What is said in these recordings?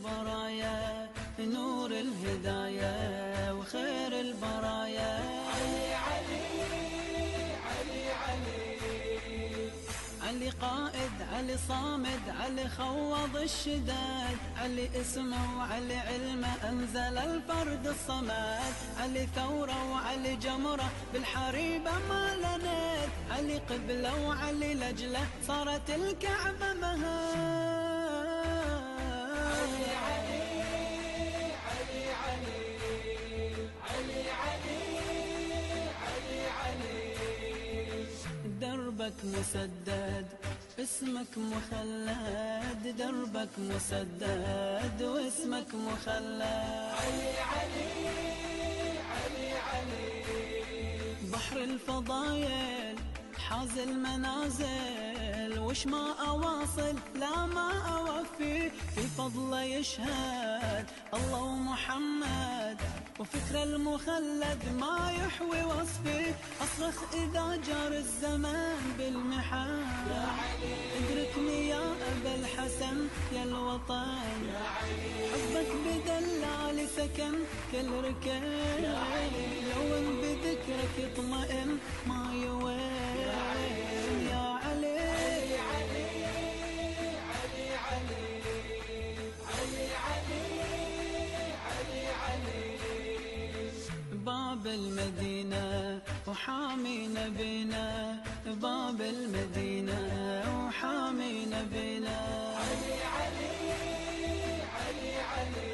البرايا نور الهداية وخير البرايا. علي علي علي علي علي قائد، علي صامد، علي خوض الشداد، علي اسمه وعلي علمه أنزل الفرد الصمد، علي ثورة وعلي جمرة بالحريبة ما لنت، علي قبلة وعلي لجلة صارت الكعبة مهاد. علي علي علي علي علي علي علي دربك مسدد اسمك مخلد، دربك مسدد واسمك مخلد. علي علي علي علي بحر الفضايل حاز المنازل، وش ما أواصل لا ما أوفي، في فضله يشهد الله ومحمد، وفكر المخلد ما يحوي وصفي، أصرخ إذا جار الزمان بالمحن. يا علي ادركني يا أبا الحسن يا الوطن، يا علي حبك بدلالي سكن كل ركن، يا علي لو بذكرك يطمئن ما يوين. يا علي يا علي علي علي علي علي علي علي باب المدينة وحامي نبينا، باب المدينة وحامي نبينا. علي علي علي علي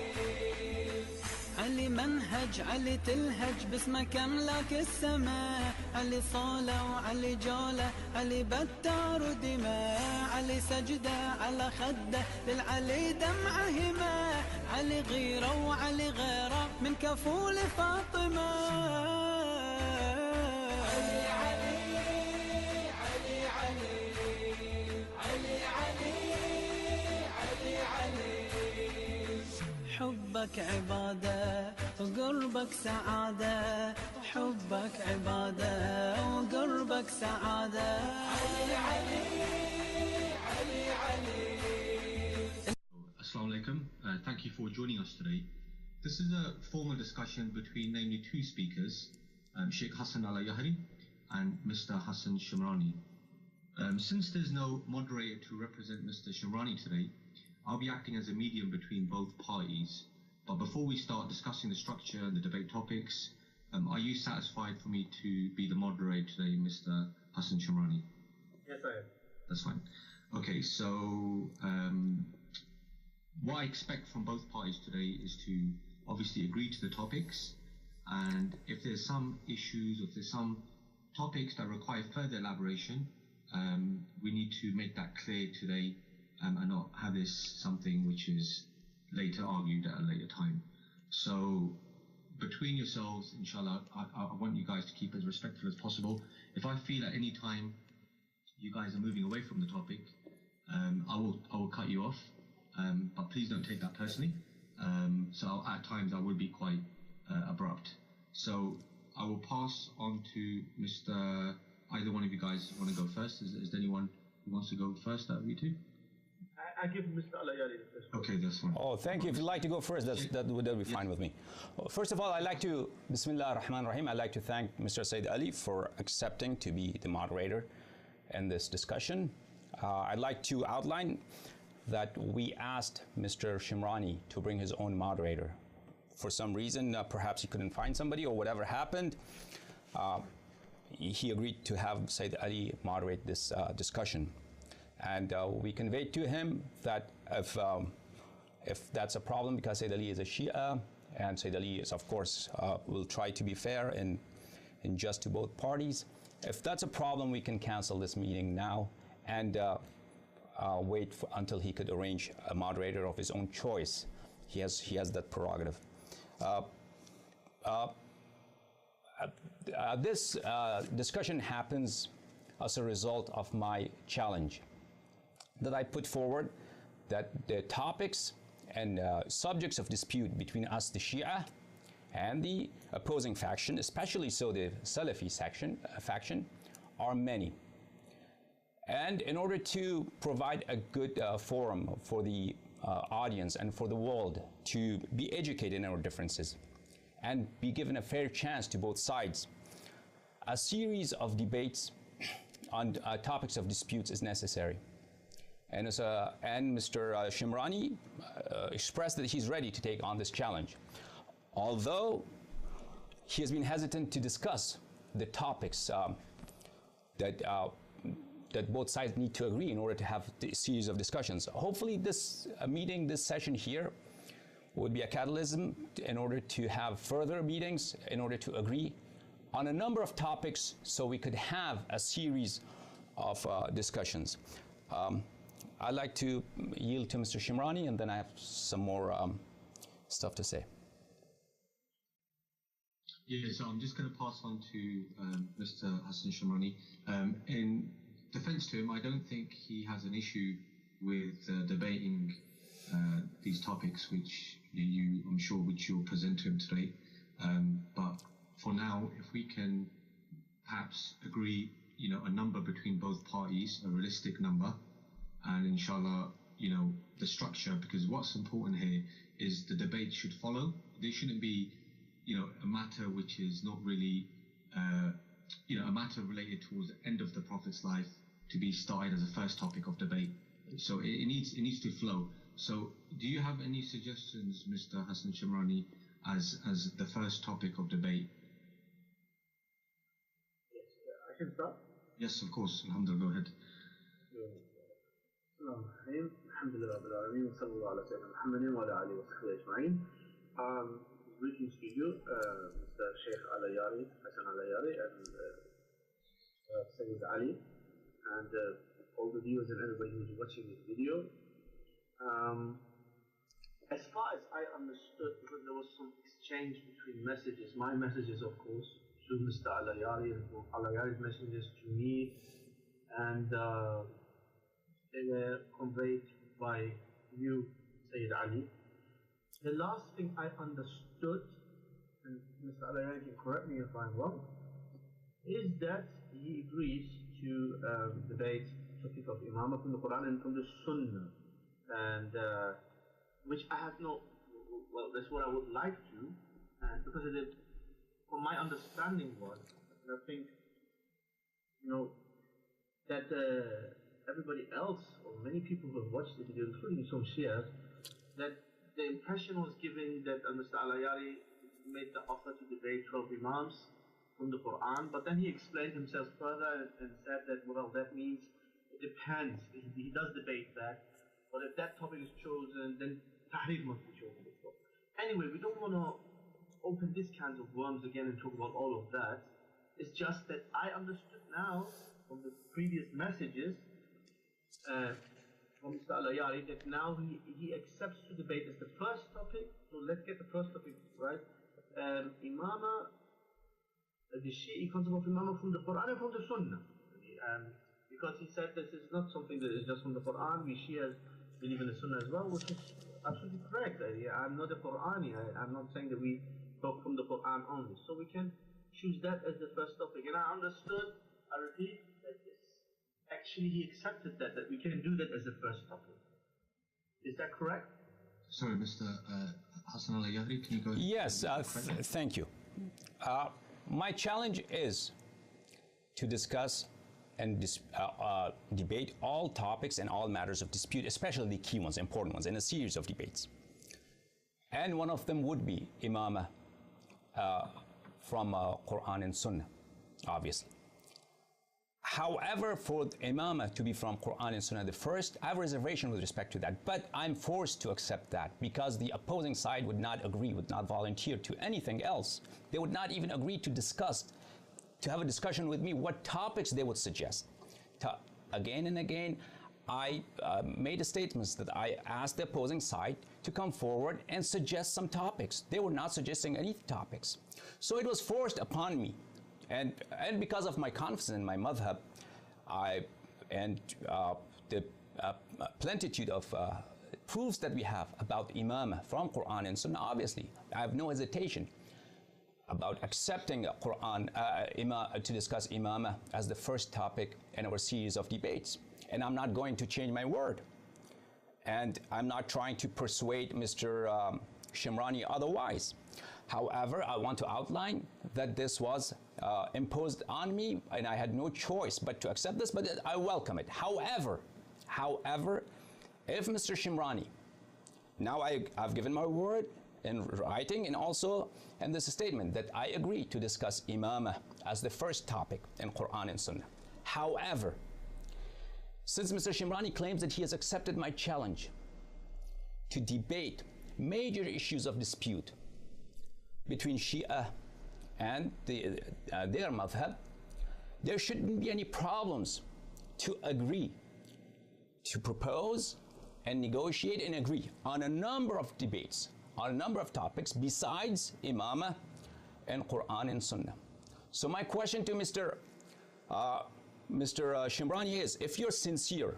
علي منهج، علي تلهج باسمك املاك السماء، علي صولة وعلي جولة، علي بتار ودماء، علي سجدة على خده للعلي دمعة همة، علي غيرة وعلي غيرة من كفول فاطمة. علي علي علي علي علي علي علي حبك عبادة وقربك سعادة، حبك عبادة وقربك سعادة. علي علي علي علي. Assalamu alaikum. Thank you for joining us today. This is a formal discussion between namely two speakers, Sheikh Hasan Allahyari and Mr. Hasan Shemrani. Since there's no moderator to represent Mr. Shemrani today, I'll be acting as a medium between both parties. But before we start discussing the structure and the debate topics, are you satisfied for me to be the moderator today, Mr. Hasan Shemrani? Yes, I am. That's fine. Okay, so what I expect from both parties today is to obviously agree to the topics, and if there's some issues, if there's some topics that require further elaboration, we need to make that clear today and not have this something which is later argued at a later time. So between yourselves, inshallah, I want you guys to keep it as respectful as possible. If I feel at any time you guys are moving away from the topic, I will cut you off, but please don't take that personally. So at times I will be quite abrupt. So I will pass on to Mr. Either one of you guys want to go first? Is there anyone who wants to go first out of you two? I give Mr. Allahyari the first. Okay, that's fine. Oh, thank you. If you'd like to go first, that'll be fine with me. First of all, I'd like to, Bismillah ar-Rahman ar-Rahim, I'd like to thank Mr. Sayyid Ali for accepting to be the moderator in this discussion. I'd like to outline that we asked Mr. Shemrani to bring his own moderator. For some reason, perhaps he couldn't find somebody or whatever happened, he agreed to have Sayyid Ali moderate this discussion. And we conveyed to him that if that's a problem, because Sayyid Ali is a Shia, and Sayyid Ali is, of course, will try to be fair and just to both parties. If that's a problem, we can cancel this meeting now and wait until he could arrange a moderator of his own choice. He has that prerogative. This discussion happens as a result of my challenge that I put forward, that the topics and subjects of dispute between us, the Shia, and the opposing faction, especially so the Salafi faction, are many. And in order to provide a good forum for the audience and for the world to be educated in our differences and be given a fair chance to both sides. A series of debates on topics of disputes is necessary. And Mr. Shemrani expressed that he's ready to take on this challenge. Although he has been hesitant to discuss the topics that both sides need to agree in order to have a series of discussions. Hopefully this meeting, this session here, would be a catalyst in order to have further meetings, in order to agree on a number of topics so we could have a series of discussions. I'd like to yield to Mr. Shemrani, and then I have some more stuff to say. Yeah, so I'm just going to pass on to Mr. Hasan Shemrani. In defense to him, I don't think he has an issue with debating these topics, which I'm sure, which you'll present to him today. But for now, if we can perhaps agree, a number between both parties, a realistic number, and inshallah, the structure, because what's important here is the debate should follow. There shouldn't be, a matter which is not really, a matter related towards the end of the Prophet's life to be started as a first topic of debate. So it needs to flow. So do you have any suggestions, Mr. Hasan Shemrani, as the first topic of debate? Yes, I can start. Yes, of course. Alhamdulillah, go ahead. Alhamdulillah Rabbil Alameen, wa sallallahu ala sayyidina Muhammadin wa ala alihi wa sahbihi ajma'in. Greetings to you, Mr. Sheikh Allahyari, Hasan Allahyari, and Sayyid Ali, and all the viewers and everybody who's watching this video. As far as I understood, because there was some exchange between messages, my messages, of course, to Mr. Allahyari, and Allahyari's messages to me, and they were conveyed by you, Sayyid Ali. The last thing I understood, and Mr. Allahyari can correct me if I'm wrong, is that he agrees to debate the topic of Imamah from the Quran and from the Sunnah, and which I have no, well, that's what I would like to, because it is, from my understanding was, and I think, that everybody else, or many people who have watched the video, including some Shias, that the impression was given that Mr. Allahyari made the offer to debate 12 Imams from the Quran, but then he explained himself further and said that, well, that means it depends. He does debate that, but if that topic is chosen, then Tahrir must be chosen as well. Anyway, we don't want to open these kinds of worms again and talk about all of that. It's just that I understood now from the previous messages from Mr. Allahyari that now he accepts to debate as the first topic. So let's get the first topic right. Imamah, the Shi'i concept of Imamah from the Quran and from the Sunnah. Because he said this is not something that is just from the Quran. We Shias believe in the Sunnah as well, which is absolutely correct. I'm not a Qurani. I'm not saying that we talk from the Quran only. So we can choose that as the first topic. And I understood, I repeat, that actually he accepted that we can do that as the first topic. Is that correct? Sorry, Mr. Hasan Allahyari, can you go ahead? Yes, thank you. My challenge is to discuss and debate all topics and all matters of dispute, especially the key ones, important ones, in a series of debates. And one of them would be Imamah from Quran and Sunnah, obviously. However, for Imamah to be from Quran and Sunnah, I have a reservation with respect to that, but I'm forced to accept that because the opposing side would not agree, would not volunteer to anything else. They would not even agree to have a discussion with me what topics they would suggest. Again and again, I made statements that I asked the opposing side to come forward and suggest some topics. They were not suggesting any topics. So it was forced upon me. And because of my confidence in my madhab, and the plenitude of proofs that we have about Imamah from Quran and Sunnah, obviously, I have no hesitation about accepting Quran to discuss Imamah as the first topic in our series of debates. And I'm not going to change my word. and I'm not trying to persuade Mr. Shemrani otherwise. However, I want to outline that this was imposed on me, and I had no choice but to accept this, but I welcome it. However, if Mr. Shemrani, now I've given my word in writing and also in this statement that I agree to discuss Imamah as the first topic in Quran and Sunnah. However, since Mr. Shemrani claims that he has accepted my challenge to debate major issues of dispute between Shia and their madhab, there shouldn't be any problems to agree, to propose and negotiate and agree on a number of debates, on a number of topics besides Imamah and Quran and Sunnah. So my question to Mr. Shemrani is, if you're sincere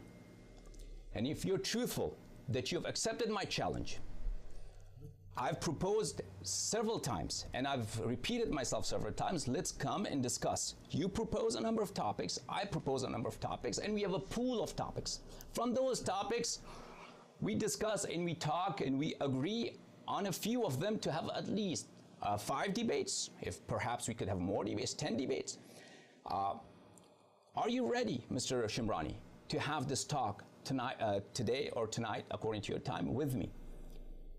and if you're truthful that you've accepted my challenge, I've proposed several times and I've repeated myself several times, let's come and discuss. You propose a number of topics, I propose a number of topics, and we have a pool of topics. From those topics, we discuss and we talk and we agree on a few of them to have at least 5 debates, if perhaps we could have more debates, 10 debates. Are you ready, Mr. Shemrani, to have this talk tonight, today or tonight, according to your time, with me?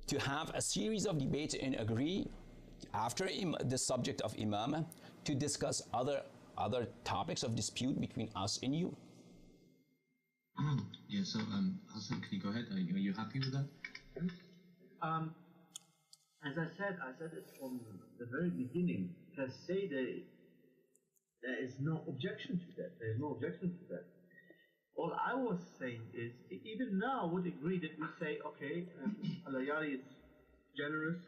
To have a series of debates and agree after the subject of Imamah to discuss other topics of dispute between us and you. Yeah, so Hasan, can you go ahead? Are you happy with that? As I said it from the very beginning. Per se, there is no objection to that. There is no objection to that. All I was saying is, even now I would agree that we say, okay, Allahyari is generous,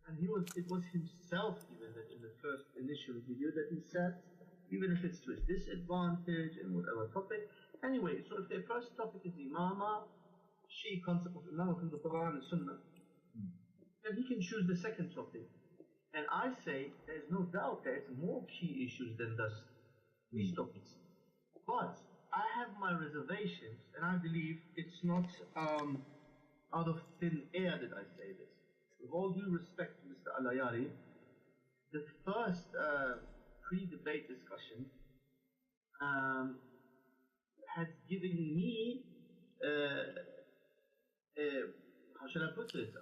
and it was himself even that in the first initial video that he said, even if it's to his disadvantage and whatever topic. Anyway, so if the first topic is Imamah, Sheikh concept of Imamah from the Quran and Sunnah, then he can choose the second topic. And I say there's no doubt there's more key issues than these topics. But I have my reservations, and I believe it's not out of thin air that I say this. With all due respect to Mr. Allahyari, the first pre-debate discussion has given me, how should I put it,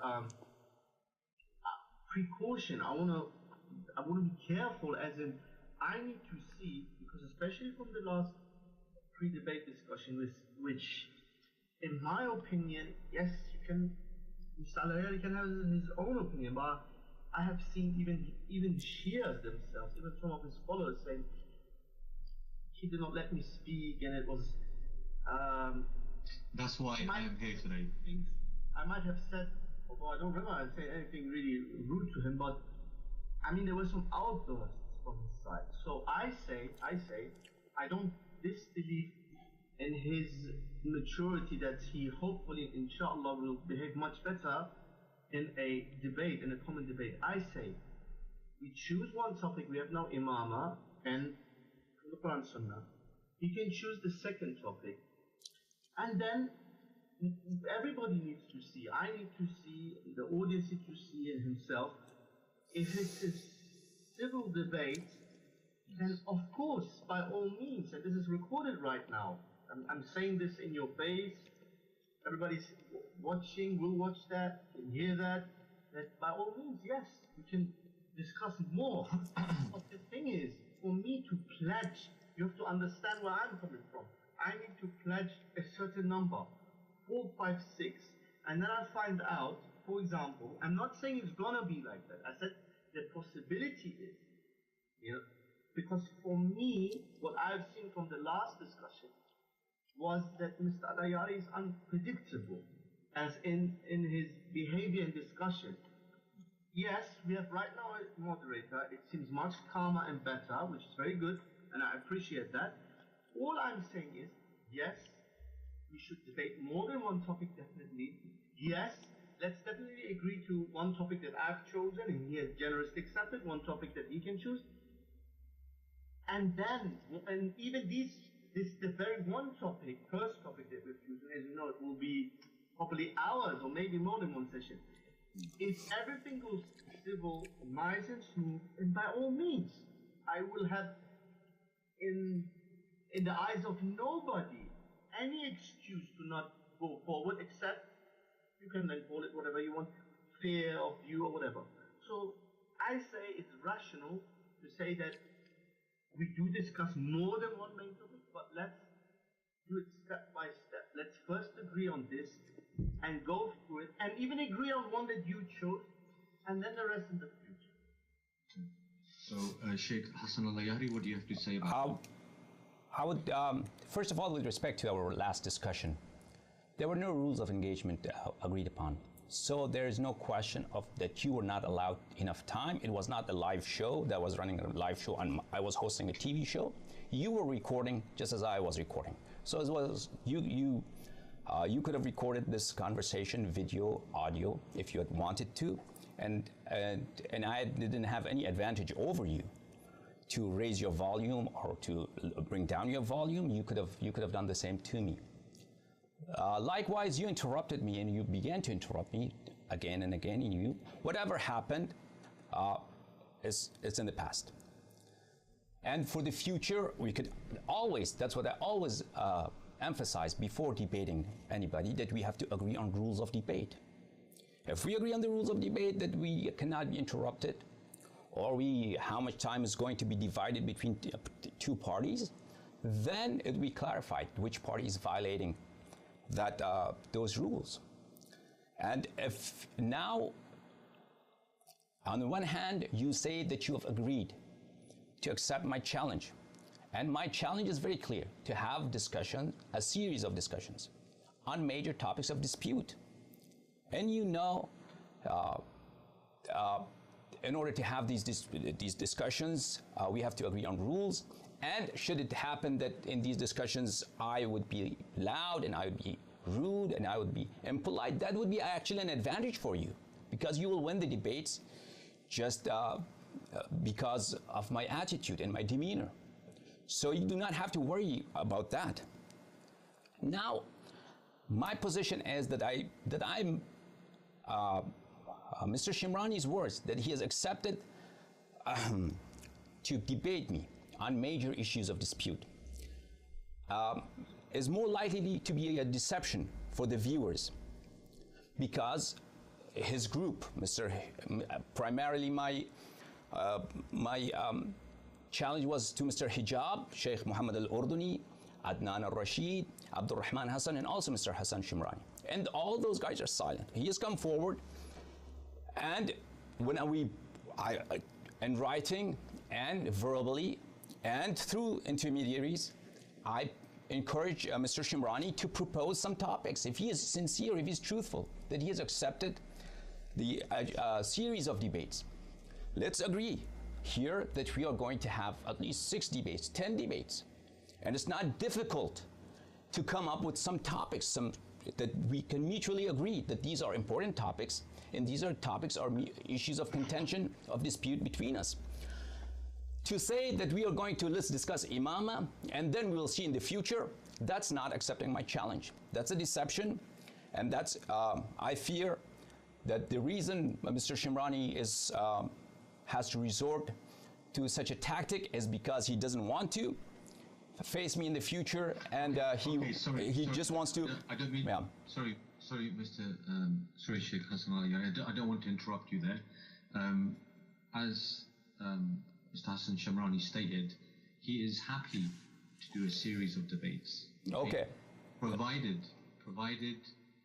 precaution. I want to be careful, as in I need to see, because especially from the last pre-debate discussion, which, in my opinion, yes, Mr. Allahyari can have his own opinion, but I have seen even Shias themselves, even some of his followers saying he did not let me speak, and it was. That's why I am here today. I might have said, although I don't remember I said anything really rude to him, but I mean there were some outbursts from his side. So I say, I don't disbelieve in his maturity that he hopefully, inshallah, will behave much better in a debate, in a common debate. I say, we choose one topic. We have now Imamah and the Quran Sunnah. He can choose the second topic, and then everybody needs to see. I need to see, the audience needs to see in himself. If it's a civil debate, then of course, by all means, and this is recorded right now. I'm saying this in your face. Everybody's watching, will watch that, can hear that. That by all means, yes, we can discuss more. But the thing is, for me to pledge, you have to understand where I'm coming from. I need to pledge a certain number, 4, 5, 6, and then I find out, for example, I'm not saying it's gonna be like that. I said the possibility is, because for me, what I've seen from the last discussion was that Mr. Allahyari is unpredictable, as in his behavior and discussion. Yes, we have right now a moderator. It seems much calmer and better, which is very good, and I appreciate that. All I'm saying is, yes, we should debate more than one topic, definitely. Yes, let's definitely agree to one topic that I've chosen, and he has generously accepted, one topic that he can choose. And then, and even the very one topic, first topic that we've chosen, as you know, it will be probably hours or maybe more than one session. If everything goes civil, nice and smooth, and by all means, I will have in the eyes of nobody any excuse to not go forward, except you can then call it whatever you want, fear of you or whatever. So I say it's rational to say that we do discuss more than one main topic, but let's do it step by step. Let's first agree on this and go through it, and even agree on one that you chose, and then the rest in the future. So, Sheikh Hasan Allahyari, what do you have to say about that? I would, first of all, with respect to our last discussion, there were no rules of engagement agreed upon. So there is no question of that you were not allowed enough time. It was not a live show that was running a live show, and I was hosting a TV show. You were recording just as I was recording. So as well as you could have recorded this conversation, video, audio, if you had wanted to, and I didn't have any advantage over you to raise your volume or to bring down your volume. You could have done the same to me. Likewise, you interrupted me, and you began to interrupt me again and again. And whatever happened, it's in the past. And for the future, we could always. That's what I always emphasize before debating anybody, that we have to agree on rules of debate. If we agree on the rules of debate, that we cannot be interrupted, or how much time is going to be divided between two parties, then it will be clarified which party is violating those rules. And if now, on the one hand, you say that you have agreed to accept my challenge, and my challenge is very clear, to have discussion, a series of discussions on major topics of dispute. And in order to have these discussions, we have to agree on rules. And should it happen that in these discussions I would be loud and I would be rude and I would be impolite, that would be actually an advantage for you, because you will win the debates just because of my attitude and my demeanor. So you do not have to worry about that. Now, my position is that I'm Mr. Shemrani's words, that he has accepted to debate me on major issues of dispute, is more likely to be a deception for the viewers, because his group, primarily my challenge was to Mr. Hijab, Sheikh Muhammad al-Urduni, Adnan al-Rashid, Abdul Rahman Hasan, and also Mr. Hasan Shemrani. And all those guys are silent. He has come forward, and when in writing and verbally and through intermediaries, I encourage Mr. Shemrani to propose some topics. If he is sincere, if he's truthful, that he has accepted the series of debates. Let's agree here that we are going to have at least 6 debates, 10 debates. And it's not difficult to come up with some topics, that we can mutually agree that these are important topics, and these are issues of contention, of dispute between us. To say that we are going to, let's discuss imama, and then we'll see in the future, that's not accepting my challenge. That's a deception, and that's, I fear that the reason Mr. Shemrani has to resort to such a tactic is because he doesn't want to face me in the future, and he just wants to. I don't mean. Yeah. Sorry, Mr. Sorry, Sheikh Hasan Allahyari. I don't want to interrupt you there. As Mr. Hasan Shemrani stated, he is happy to do a series of debates. Okay. Provided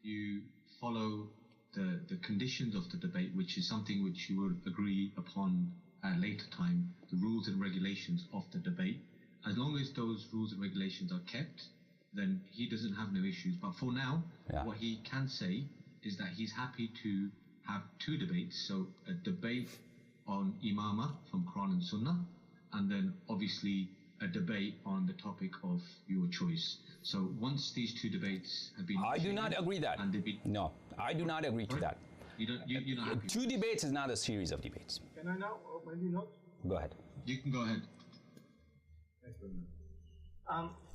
you follow the conditions of the debate, which is something which you will agree upon at a later time, the rules and regulations of the debate. As long as those rules and regulations are kept, then he doesn't have no issues. But for now, what he can say is that he's happy to have 2 debates. So a debate on imama from Quran and Sunnah, and then obviously a debate on the topic of your choice. So once these 2 debates have been... I do not agree that. No, I do not agree to that. You're not happy. 2 debates is not a series of debates. Can I now, or maybe not? Go ahead. You can go ahead.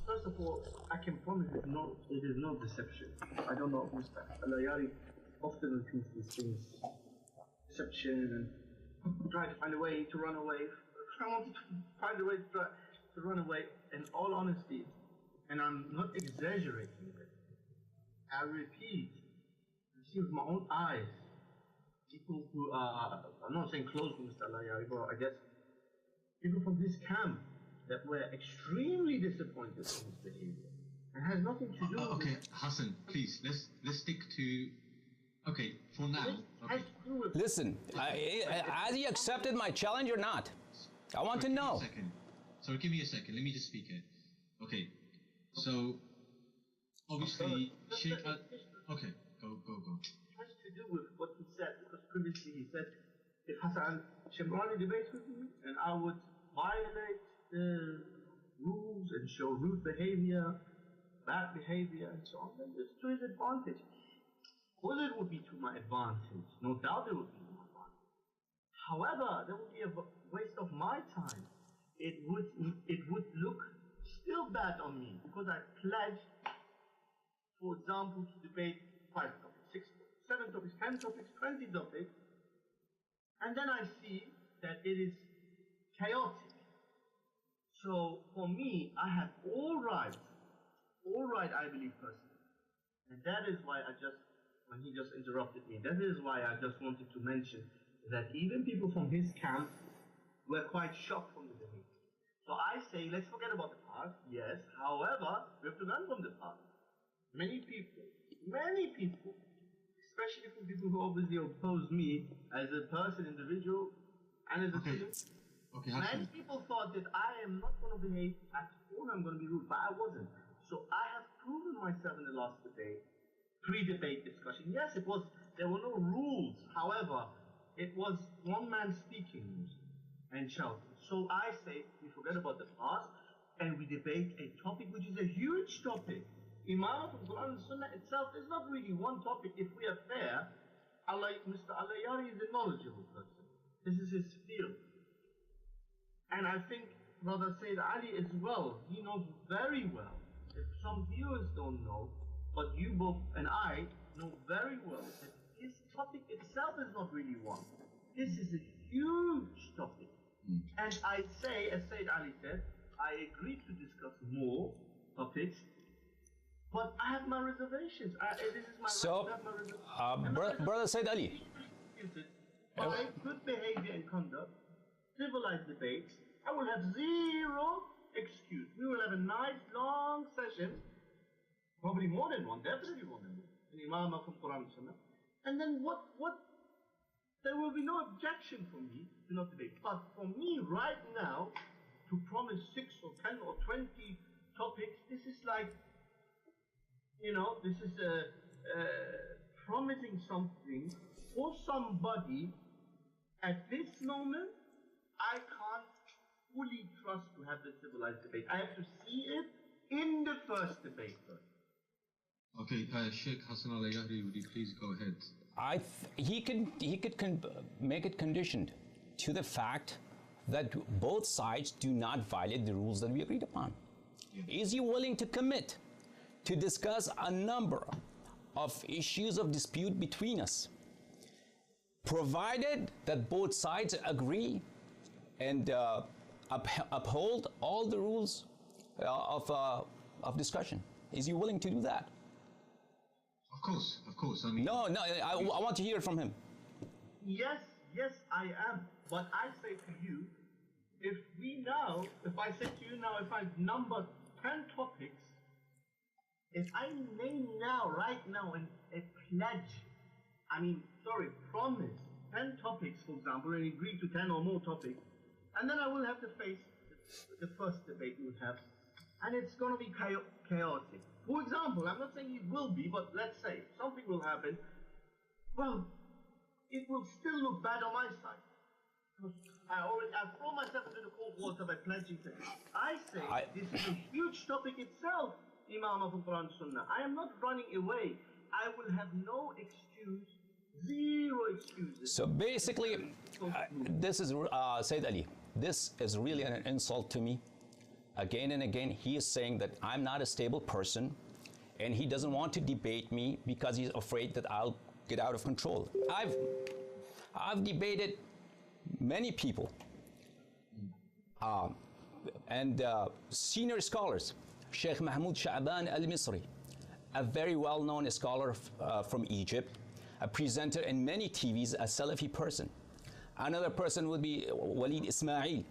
first of all, I can promise it is no deception. I don't know, Mr. Allahyari often repeats these things, deception, and try to find a way to run away. I wanted to find a way to run away, in all honesty, and I'm not exaggerating it. I repeat, I see with my own eyes, people who are, I'm not saying close to Mr. Allahyari, but I guess people from this camp that were extremely disappointed in his behavior. It has nothing to do with... Okay, Hasan, please, let's stick to... Okay, for now... Okay. Listen, has he accepted my challenge or not? I want to know. Sorry, give me a second. Let me just speak here. Okay, so obviously, Sheikh... Okay, go. It has to do with what he said, because previously he said, if Hasan Shemrani debates with me, and I would violate the rules and show rude behavior, bad behavior, and so on, then it's to his advantage. Well, it would be to my advantage. No doubt it would be to my advantage. However, there would be a waste of my time. It would look still bad on me, because I pledged, for example, to debate 5 topics, 6 topics, 7 topics, 10 topics, 20 topics, and then I see that it is chaotic. So for me, I have all right, I believe personally. And that is why when he just interrupted me, that is why I just wanted to mention that even people from his camp were quite shocked from the behavior. So I say, let's forget about the past, yes, however, we have to learn from the past. Many people, especially from people who obviously oppose me as a person, individual, and as a team. Okay, many people thought that I am not going to behave at all, I'm going to be rude, but I wasn't. So I have proven myself in the last debate, pre-debate discussion. Yes, there were no rules. However, it was one man speaking and shouting. So I say, we forget about the past, and we debate a topic which is a huge topic. Imam of the Quran and Sunnah itself is not really one topic. If we are fair, Mr. Allahyari is a knowledgeable person. This is his field. And I think Brother Sayyid Ali as well, he knows very well. If some viewers don't know, but you both and I know very well that this topic itself is not really one. This is a huge topic. And I say, as Sayyid Ali said, I agree to discuss more topics, but I have my reservations. This is my right to have my reservations. Brother Sayyid Ali. By good behavior and conduct, civilized debates, I will have zero excuse. We will have a nice long session, probably more than one, definitely more than one, in Imam from Quran and Sunnah. And then there will be no objection for me to not debate. But for me right now, to promise 6 or 10 or 20 topics, this is like, this is promising something for somebody at this moment. I can't fully trust to have the civilized debate. I have to see it in the first debate first. Okay, Sheikh Hasan Allahyari, would you please go ahead? He could make it conditioned to the fact that both sides do not violate the rules that we agreed upon. Yeah. Is he willing to commit to discuss a number of issues of dispute between us, provided that both sides agree and uphold all the rules of discussion? Is he willing to do that? Of course. I mean, no. I want to hear from him. Yes, I am. But I say to you, if I say to you now, if I number 10 topics, if I name right now, a pledge, promise 10 topics, for example, and agree to 10 or more topics, and then I will have to face the first debate we will have, and it's going to be chaotic. For example, I'm not saying it will be, but let's say something will happen. Well, it will still look bad on my side. I throw myself into the cold water by pledging things. I say this is a huge topic itself, Imam of the Quran Sunnah. I am not running away. I will have no excuse, zero excuses. So basically, this is Sayyid Ali. This is really an insult to me, again and again, he is saying that I'm not a stable person, and he doesn't want to debate me because he's afraid that I'll get out of control. I've debated many people and senior scholars. Sheikh Mahmoud Sha'ban al-Misri, a very well-known scholar from Egypt, a presenter in many TVs, a Salafi person. Another person would be Walid Ismail,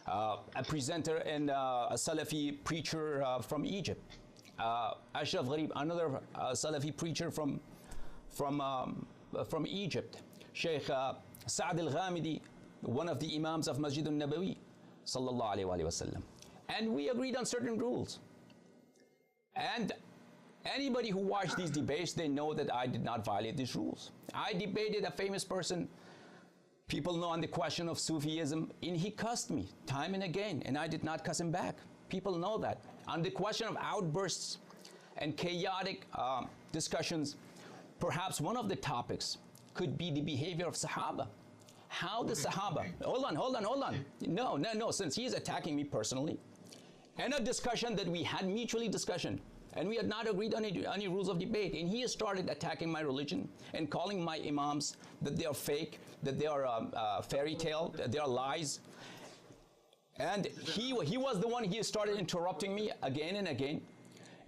a presenter and a Salafi preacher from Egypt. Ashraf Gharib, another Salafi preacher from Egypt. Sheikh Sa'd al-Ghamidi, one of the Imams of Masjid al-Nabawi, sallallahu alayhi wa sallam. And we agreed on certain rules. And anybody who watched these debates, they know that I did not violate these rules. I debated a famous person, people know, on the question of Sufism, and he cussed me time and again, and I did not cuss him back. People know that. On the question of outbursts and chaotic discussions, perhaps one of the topics could be the behavior of Sahaba. How the Sahaba, hold on. No, since he is attacking me personally, and a discussion that we had mutually discussion, and we had not agreed on any rules of debate, and he has started attacking my religion and calling my imams that they are fake, that they are fairy tale, that they are lies. And he was the one, he started interrupting me again and again.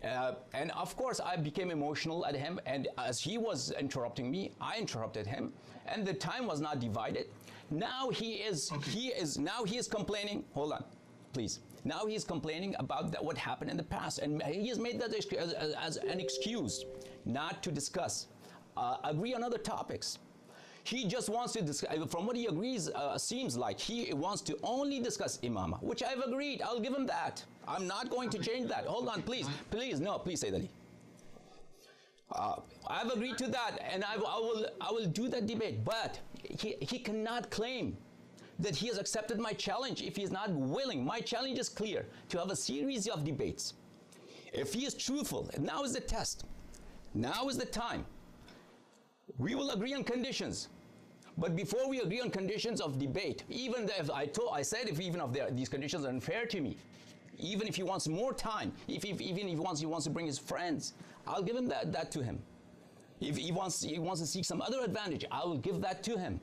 And of course I became emotional at him, and as he was interrupting me, I interrupted him, and the time was not divided. Now he is complaining, hold on, please. Now he's complaining about what happened in the past, and he has made that as an excuse not to discuss, agree on other topics. He just wants to discuss, from what he agrees, seems like he wants to only discuss imama, which I've agreed. I'll give him that. I'm not going to change that. Hold on, please. Please, no, please, Sayyid Ali. I've agreed to that, and I will do that debate, but he cannot claim that he has accepted my challenge if he is not willing. My challenge is clear, to have a series of debates. If he is truthful, and now is the test, now is the time, we will agree on conditions. But before we agree on conditions of debate, even if these conditions are unfair to me, even if he wants more time, even if he wants to bring his friends, I'll give him that to him. If he wants to seek some other advantage, I will give that to him.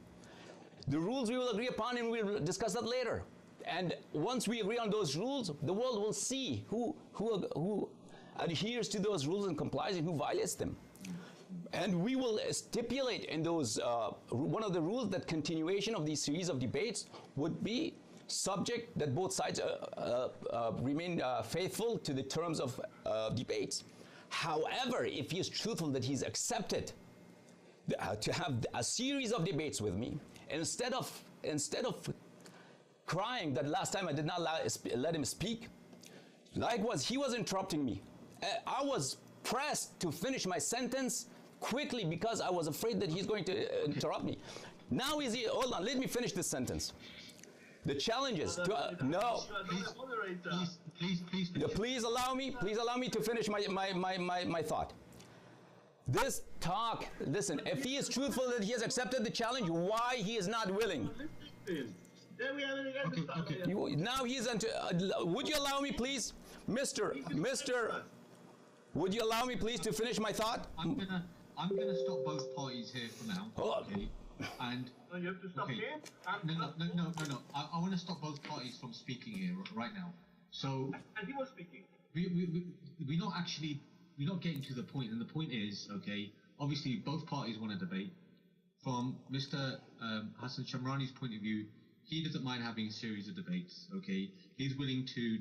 The rules we will agree upon, and we'll discuss that later. And once we agree on those rules, the world will see who adheres to those rules and complies, and who violates them. And we will stipulate in those, one of the rules, that continuation of these series of debates would be subject that both sides remain faithful to the terms of debates. However, if he is truthful that he's accepted to have a series of debates with me, instead of crying that last time I did not let him speak, likewise he was interrupting me. I was pressed to finish my sentence quickly because I was afraid that he's going to interrupt me. Now hold on, let me finish this sentence. The challenge is no. Please allow me to finish my thought. This talk, listen, if he is truthful that he has accepted the challenge, why he is not willing? Now he is would you allow me, please, Mr. Would you allow me, please, to finish my thought? I'm gonna stop both parties here for now. Okay. And you have to stop here? No. I want to stop both parties from speaking here right now. So. And he was speaking. We're not getting to the point, and the point is, okay, obviously both parties want to debate. From Mr. Hasan Shemrani's point of view, he doesn't mind having a series of debates, okay? He's willing to,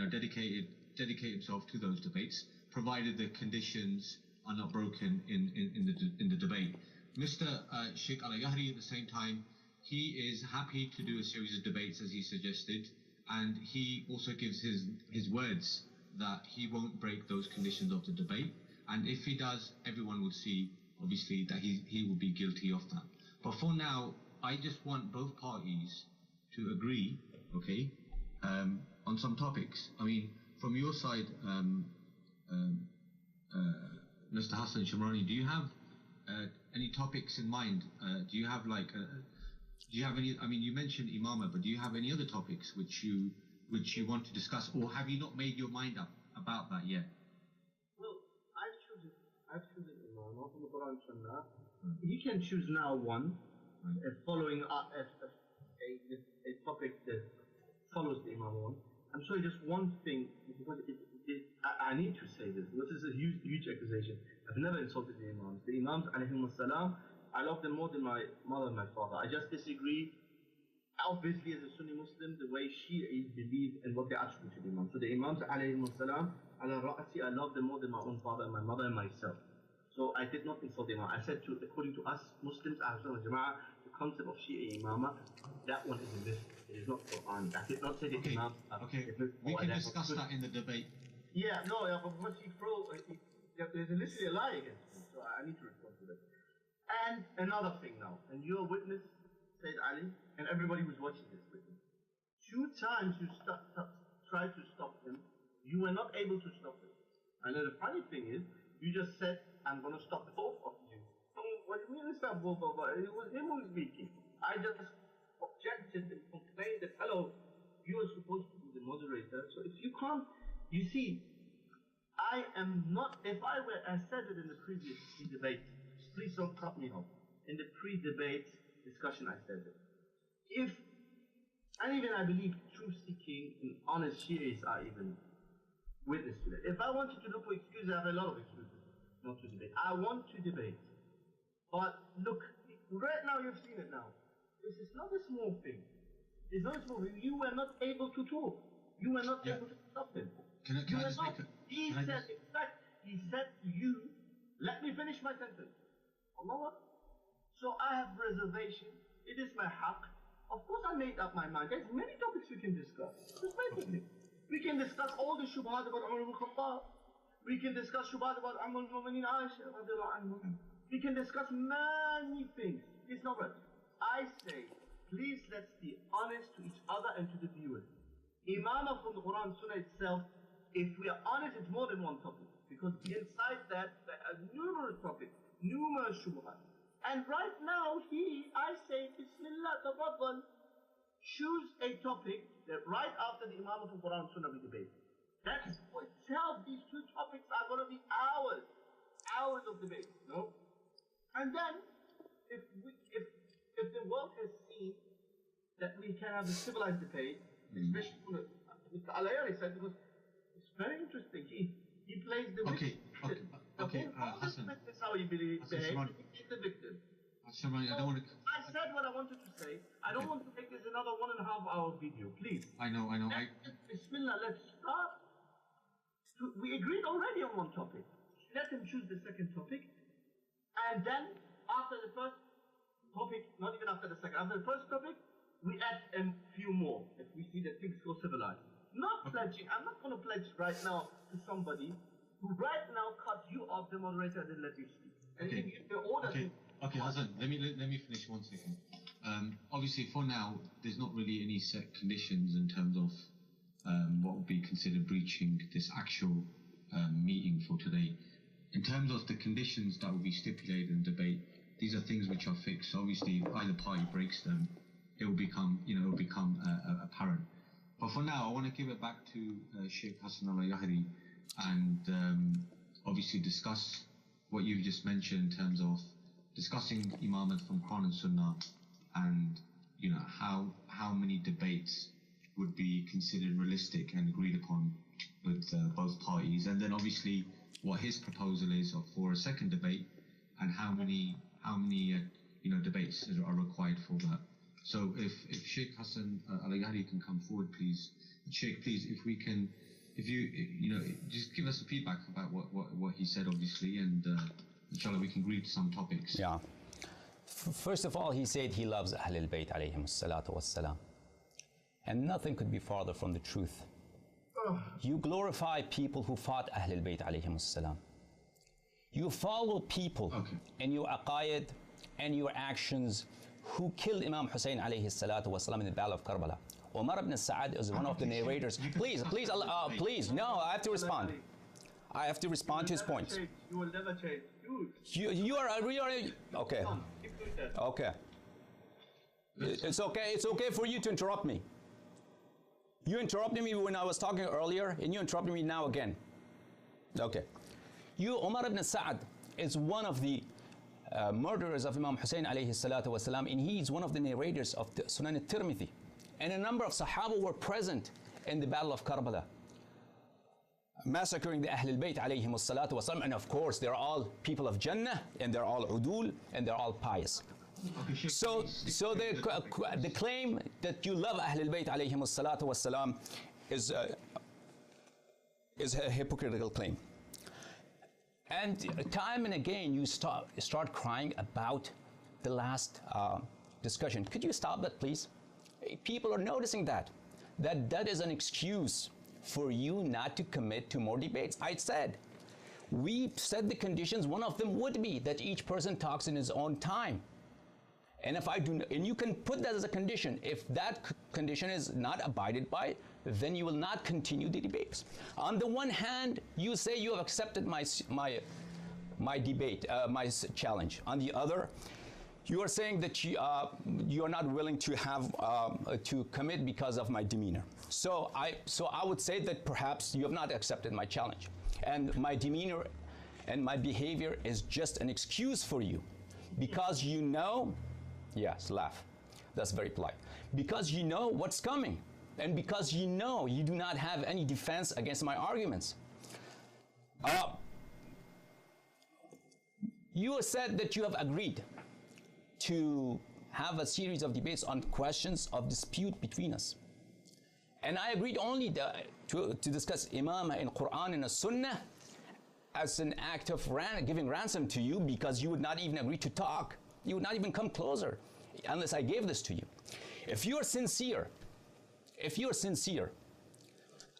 dedicate himself to those debates, provided the conditions are not broken in the debate. Mr. Sheikh Allahyari, at the same time, he is happy to do a series of debates as he suggested, and he also gives his words that he won't break those conditions of the debate, and if he does, everyone will see, obviously, that he will be guilty of that. But for now, I just want both parties to agree, okay, on some topics. I mean, from your side, Mr. Hasan Shemrani, do you have any topics in mind? Do you have any? I mean, you mentioned imama, but do you have any other topics which you which you want to discuss, or have you not made your mind up about that yet? Well, I've chosen Imam from the Quran and Sunnah. He can choose now one, following a topic that follows the Imam one. I'm sorry, just one thing, because I need to say this. This is a huge accusation. I've never insulted the Imams. The Imams, alayhimus salam, I love them more than my mother and my father. I just disagree, obviously, as a Sunni Muslim, the way Shi'is believe and what they attribute to the Imams. So the Imams, alayhimus salam, ala ra'asi, I love them more than my own father and my mother and myself. So I did not insult the Imam. I said, according to us Muslims, Ahlul Sunnah wal Jama'ah, the concept of Shi'a Imama, that one is a myth. It is not Quran. I did not say the Imam. Okay, we can discuss that in the debate. Yeah, no, but once there's literally a lie against me, so I need to respond to that. And another thing now, and you're a witness, Sayyid Ali, and everybody who's watching this witness. 2 times you tried to stop him, you were not able to stop him. And then the funny thing is, you just said, I'm going to stop both of you. So what do you mean stop both of us? It was him who was speaking. I just objected and complained that, hello, you are supposed to be the moderator, so if you can't, you see, I am not, I said it in the previous debate, please don't cut me off. In the pre-debate discussion, I said it. And even I believe truth-seeking and honest Shi'is are even witness to that. If I wanted to look for excuses, I have a lot of excuses not to debate. I want to debate. But look, right now you've seen it now. This is not a small thing. It's not a small thing. You were not able to talk. You were not able to stop him. Can I just make a... He said to you, let me finish my sentence. Allah. So I have reservation. It is my haqq. Of course I made up my mind. There's many topics we can discuss. Just basically. We can discuss all the shubhat about Umar ibn Khattab. We can discuss shubhat about Umm al-Mu'mineen Aisha. We can discuss many things. It's not right. I say, please let's be honest to each other and to the viewers. Imamah from the Quran Sunnah itself, if we are honest, it's more than one topic. Because inside that, there are numerous topics, numerous shubhat. And right now, I say, Bismillah, tafaddal, choose a topic that right after the Imam of the Quran Sunnah we debate. That's for itself, these 2 topics are going to be hours of debate, no? And then, if the world has seen that we can have a civilized debate, especially with the Allahyari-Second, because it's very interesting. He plays the victim. Okay, Hasan. That's how he behaves. He's the victim. Shemrani, I don't want to... I said what I wanted to say. I don't want to make this another 1.5 hour video, please. I know. Bismillah, let's start. We agreed already on one topic. Let him choose the second topic. And then, after the first topic, not even after the second, after the first topic, we add a few more if we see that things go civilized. Not pledging. I'm not going to pledge right now to somebody who right now cut you off, the moderator, and then let you speak. Okay, Hasan, let me finish 1 second. Obviously, for now, there's not really any set conditions in terms of what would be considered breaching this actual meeting for today. In terms of the conditions that will be stipulated in debate, these are things which are fixed. Obviously, if either party breaks them, it will become, apparent. But for now, I want to give it back to Sheikh Hasan Allahyari and obviously discuss what you've just mentioned in terms of discussing Imamat from Quran and Sunnah, and how many debates would be considered realistic and agreed upon with both parties, and then obviously what his proposal is for a second debate, and how many debates are required for that. So if Sheikh Hasan Allahyari can come forward, please. Sheikh, please, if you just give us a feedback about what he said, obviously, and inshallah we can agree to some topics. Yeah. First of all, he said he loves Ahlul Bayt alayhim salatu wassalam. And nothing could be farther from the truth. You glorify people who fought Ahlul Bayt alayhim salam. You follow people in your aqaid and your actions who killed Imam Hussein alayhi salatu wasalam in the Battle of Karbala. Umar ibn Sa'ad is one of the narrators. Please, no, I have to respond. I have to respond to his points. You will never change. You are okay. Okay. It's okay for you to interrupt me. You interrupted me when I was talking earlier, and you interrupted me now again. Okay. You, Umar ibn Sa'ad, is one of the murderers of Imam Hussein alayhi salatu wasalam, and he is one of the narrators of the Sunan al-Tirmidhi. And a number of Sahaba were present in the Battle of Karbala, massacring the Ahl al-Bayt alayhim salatu wasalam. And of course, they're all people of Jannah, and they're all udul, and they're all pious. So the claim that you love Ahl al-Bayt alayhim salatu wasalam is a hypocritical claim. And time and again, you start crying about the last discussion. Could you stop that, please? People are noticing that is an excuse for you not to commit to more debates. I said, we set the conditions. One of them would be that each person talks in his own time. And if I do, and you can put that as a condition. If that condition is not abided by, then you will not continue the debates. On the one hand, you say you have accepted my debate, my challenge. On the other, you are saying that you are not willing to have to commit because of my demeanor. So I would say that perhaps you have not accepted my challenge, and my demeanor and my behavior is just an excuse for you, because you know. Yes, laugh. That's very polite. Because you know what's coming, and because you know you do not have any defense against my arguments. You said that you have agreed to have a series of debates on questions of dispute between us. And I agreed only to discuss Imamah in Quran and the Sunnah as an act of giving ransom to you, because you would not even agree to talk. You would not even come closer unless I gave this to you. If you are sincere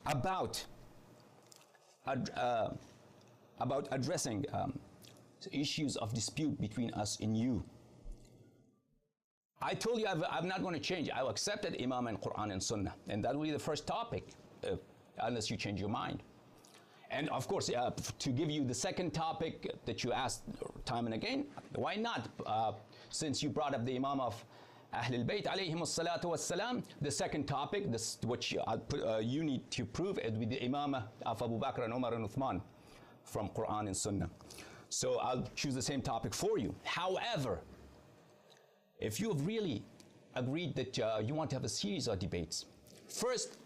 about addressing issues of dispute between us and you, I told you I'm not going to change. I accepted Imam and Quran and Sunnah, and that will be the first topic, unless you change your mind. And of course, to give you the second topic that you asked time and again, why not? Since you brought up the Imam of Ahl al-Bayt alayhim salatu wassalam, the second topic, which you need to prove, it with the Imam of Abu Bakr and Umar and Uthman from Quran and Sunnah. So I'll choose the same topic for you. However, if you have really agreed that you want to have a series of debates, first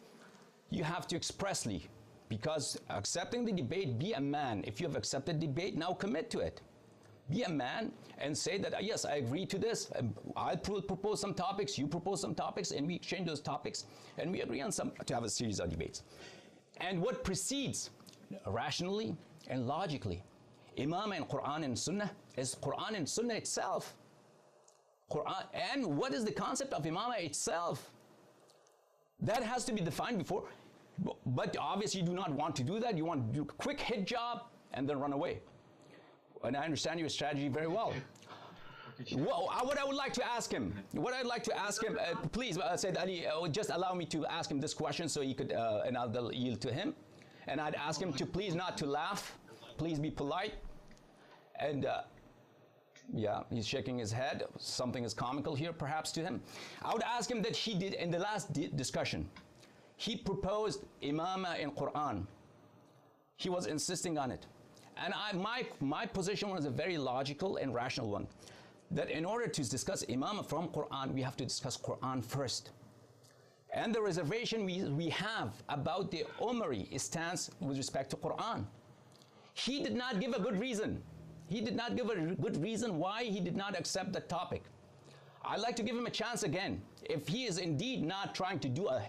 you have to expressly, because accepting the debate, be a man. If you have accepted debate, now commit to it. Be a man and say that, yes, I agree to this. I'll propose some topics, you propose some topics, and we exchange those topics, and we agree on some to have a series of debates. And what precedes rationally and logically Imam and Quran and Sunnah is Quran and Sunnah itself. Quran, and what is the concept of Imamah itself? That has to be defined before. But obviously you do not want to do that. You want to do a quick hit job and then run away. And I understand your strategy very well. Well, what I would like to ask him, please, Sayyid Ali, just allow me to ask him this question so he could, and I'll yield to him. And I'd ask him to please not to laugh. Please be polite. And yeah, he's shaking his head. Something is comical here, perhaps, to him. I would ask him that he did, in the last discussion, he proposed Imamah in Quran. He was insisting on it. And my position was a very logical and rational one, that in order to discuss Imamah from Quran, we have to discuss Quran first. And the reservation we have about the Umari stance with respect to Quran. He did not give a good reason. He did not give a good reason why he did not accept the topic. I'd like to give him a chance again. If he is indeed not trying to do a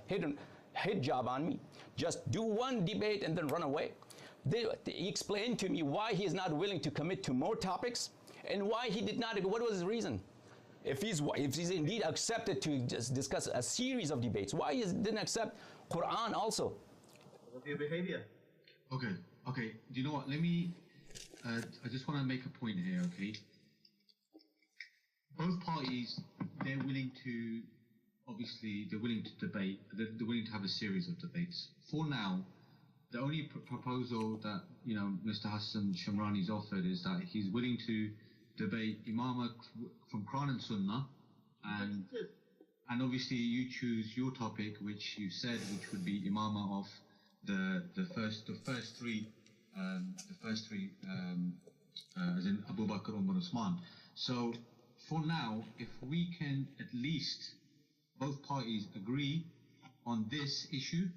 hit job on me, just do one debate and then run away. He explained to me why he is not willing to commit to more topics and why he did not, what was his reason? If he's indeed accepted to just discuss a series of debates, why he didn't accept Quran also? Of your behavior. Okay. Do you know what? Let me, I just want to make a point here, okay? Both parties, they're willing to, obviously, they're willing to debate, they're willing to have a series of debates. For now, the only proposal that, you know, Mr. Hasan Shemrani's offered is that he's willing to debate Imamah from Quran and Sunnah, and And obviously you choose your topic, which you said, which would be imama of the first three, as in Abu Bakr, Umar, Usman. So for now, if we can at least both parties agree on this issue,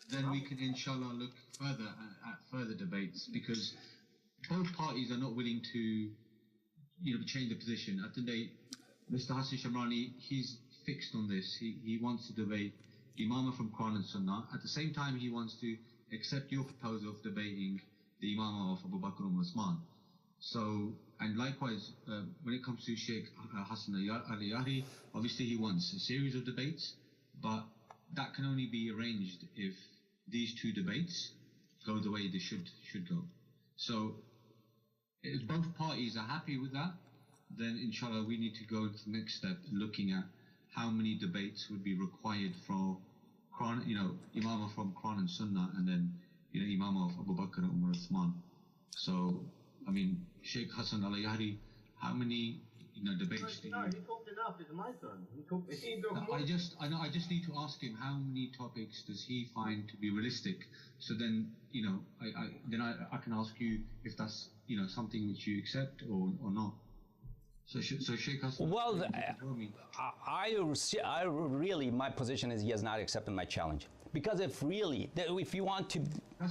then we can inshallah look further at further debates, because both parties are not willing to, change the position. At the day, Mr. Hasan Shemrani, he's fixed on this. He wants to debate Imama from Quran and Sunnah. At the same time, he wants to accept your proposal of debating the Imama of Abu Bakr and Usman. So, and likewise, when it comes to Sheikh Hasan Allahyari, obviously he wants a series of debates, but that can only be arranged if these two debates go the way they should go. So, if both parties are happy with that, then inshallah we need to go to the next step, looking at how many debates would be required for Quran, Imama from Quran and Sunnah, and then Imama of Abu Bakr and Umar Uthman. So, I mean, Sheikh Hasan Allahyari, how many debates do you? No, he talked enough. It's my turn. He talked more. I just need to ask him how many topics does he find to be realistic. So then, I can ask you if that's something which you accept or not. So Sheikh Hasan. Well, I really, my position is he has not accepted my challenge. Because if you want to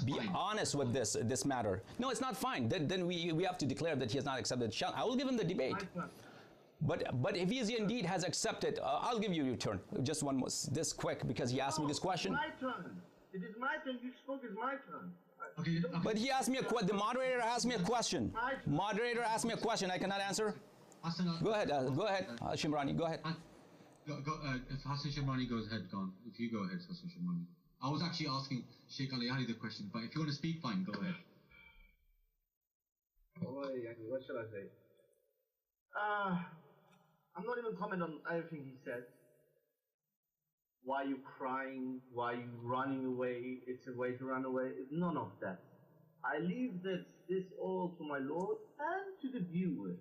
be honest with this matter, no, it's not fine. Then we have to declare that he has not accepted the challenge. I will give him the debate. But if he indeed has accepted, I'll give you your turn. Just one more, this quick, because he asked me this question. It's my turn. It is my turn. You spoke. It's my turn. Okay. But he asked me the moderator asked me a question. Moderator asked me a question. I cannot answer. Go ahead, Shimrani, go ahead. If Hasan Shemrani goes ahead, gone. If you go ahead, Hasan Shemrani. I was actually asking Sheikh Allahyari the question, but if you want to speak, fine, go ahead. What should I say? I'm not even comment on everything he said. Why are you crying? Why are you running away? It's a way to run away. It's none of that. I leave this all to my Lord and to the viewers.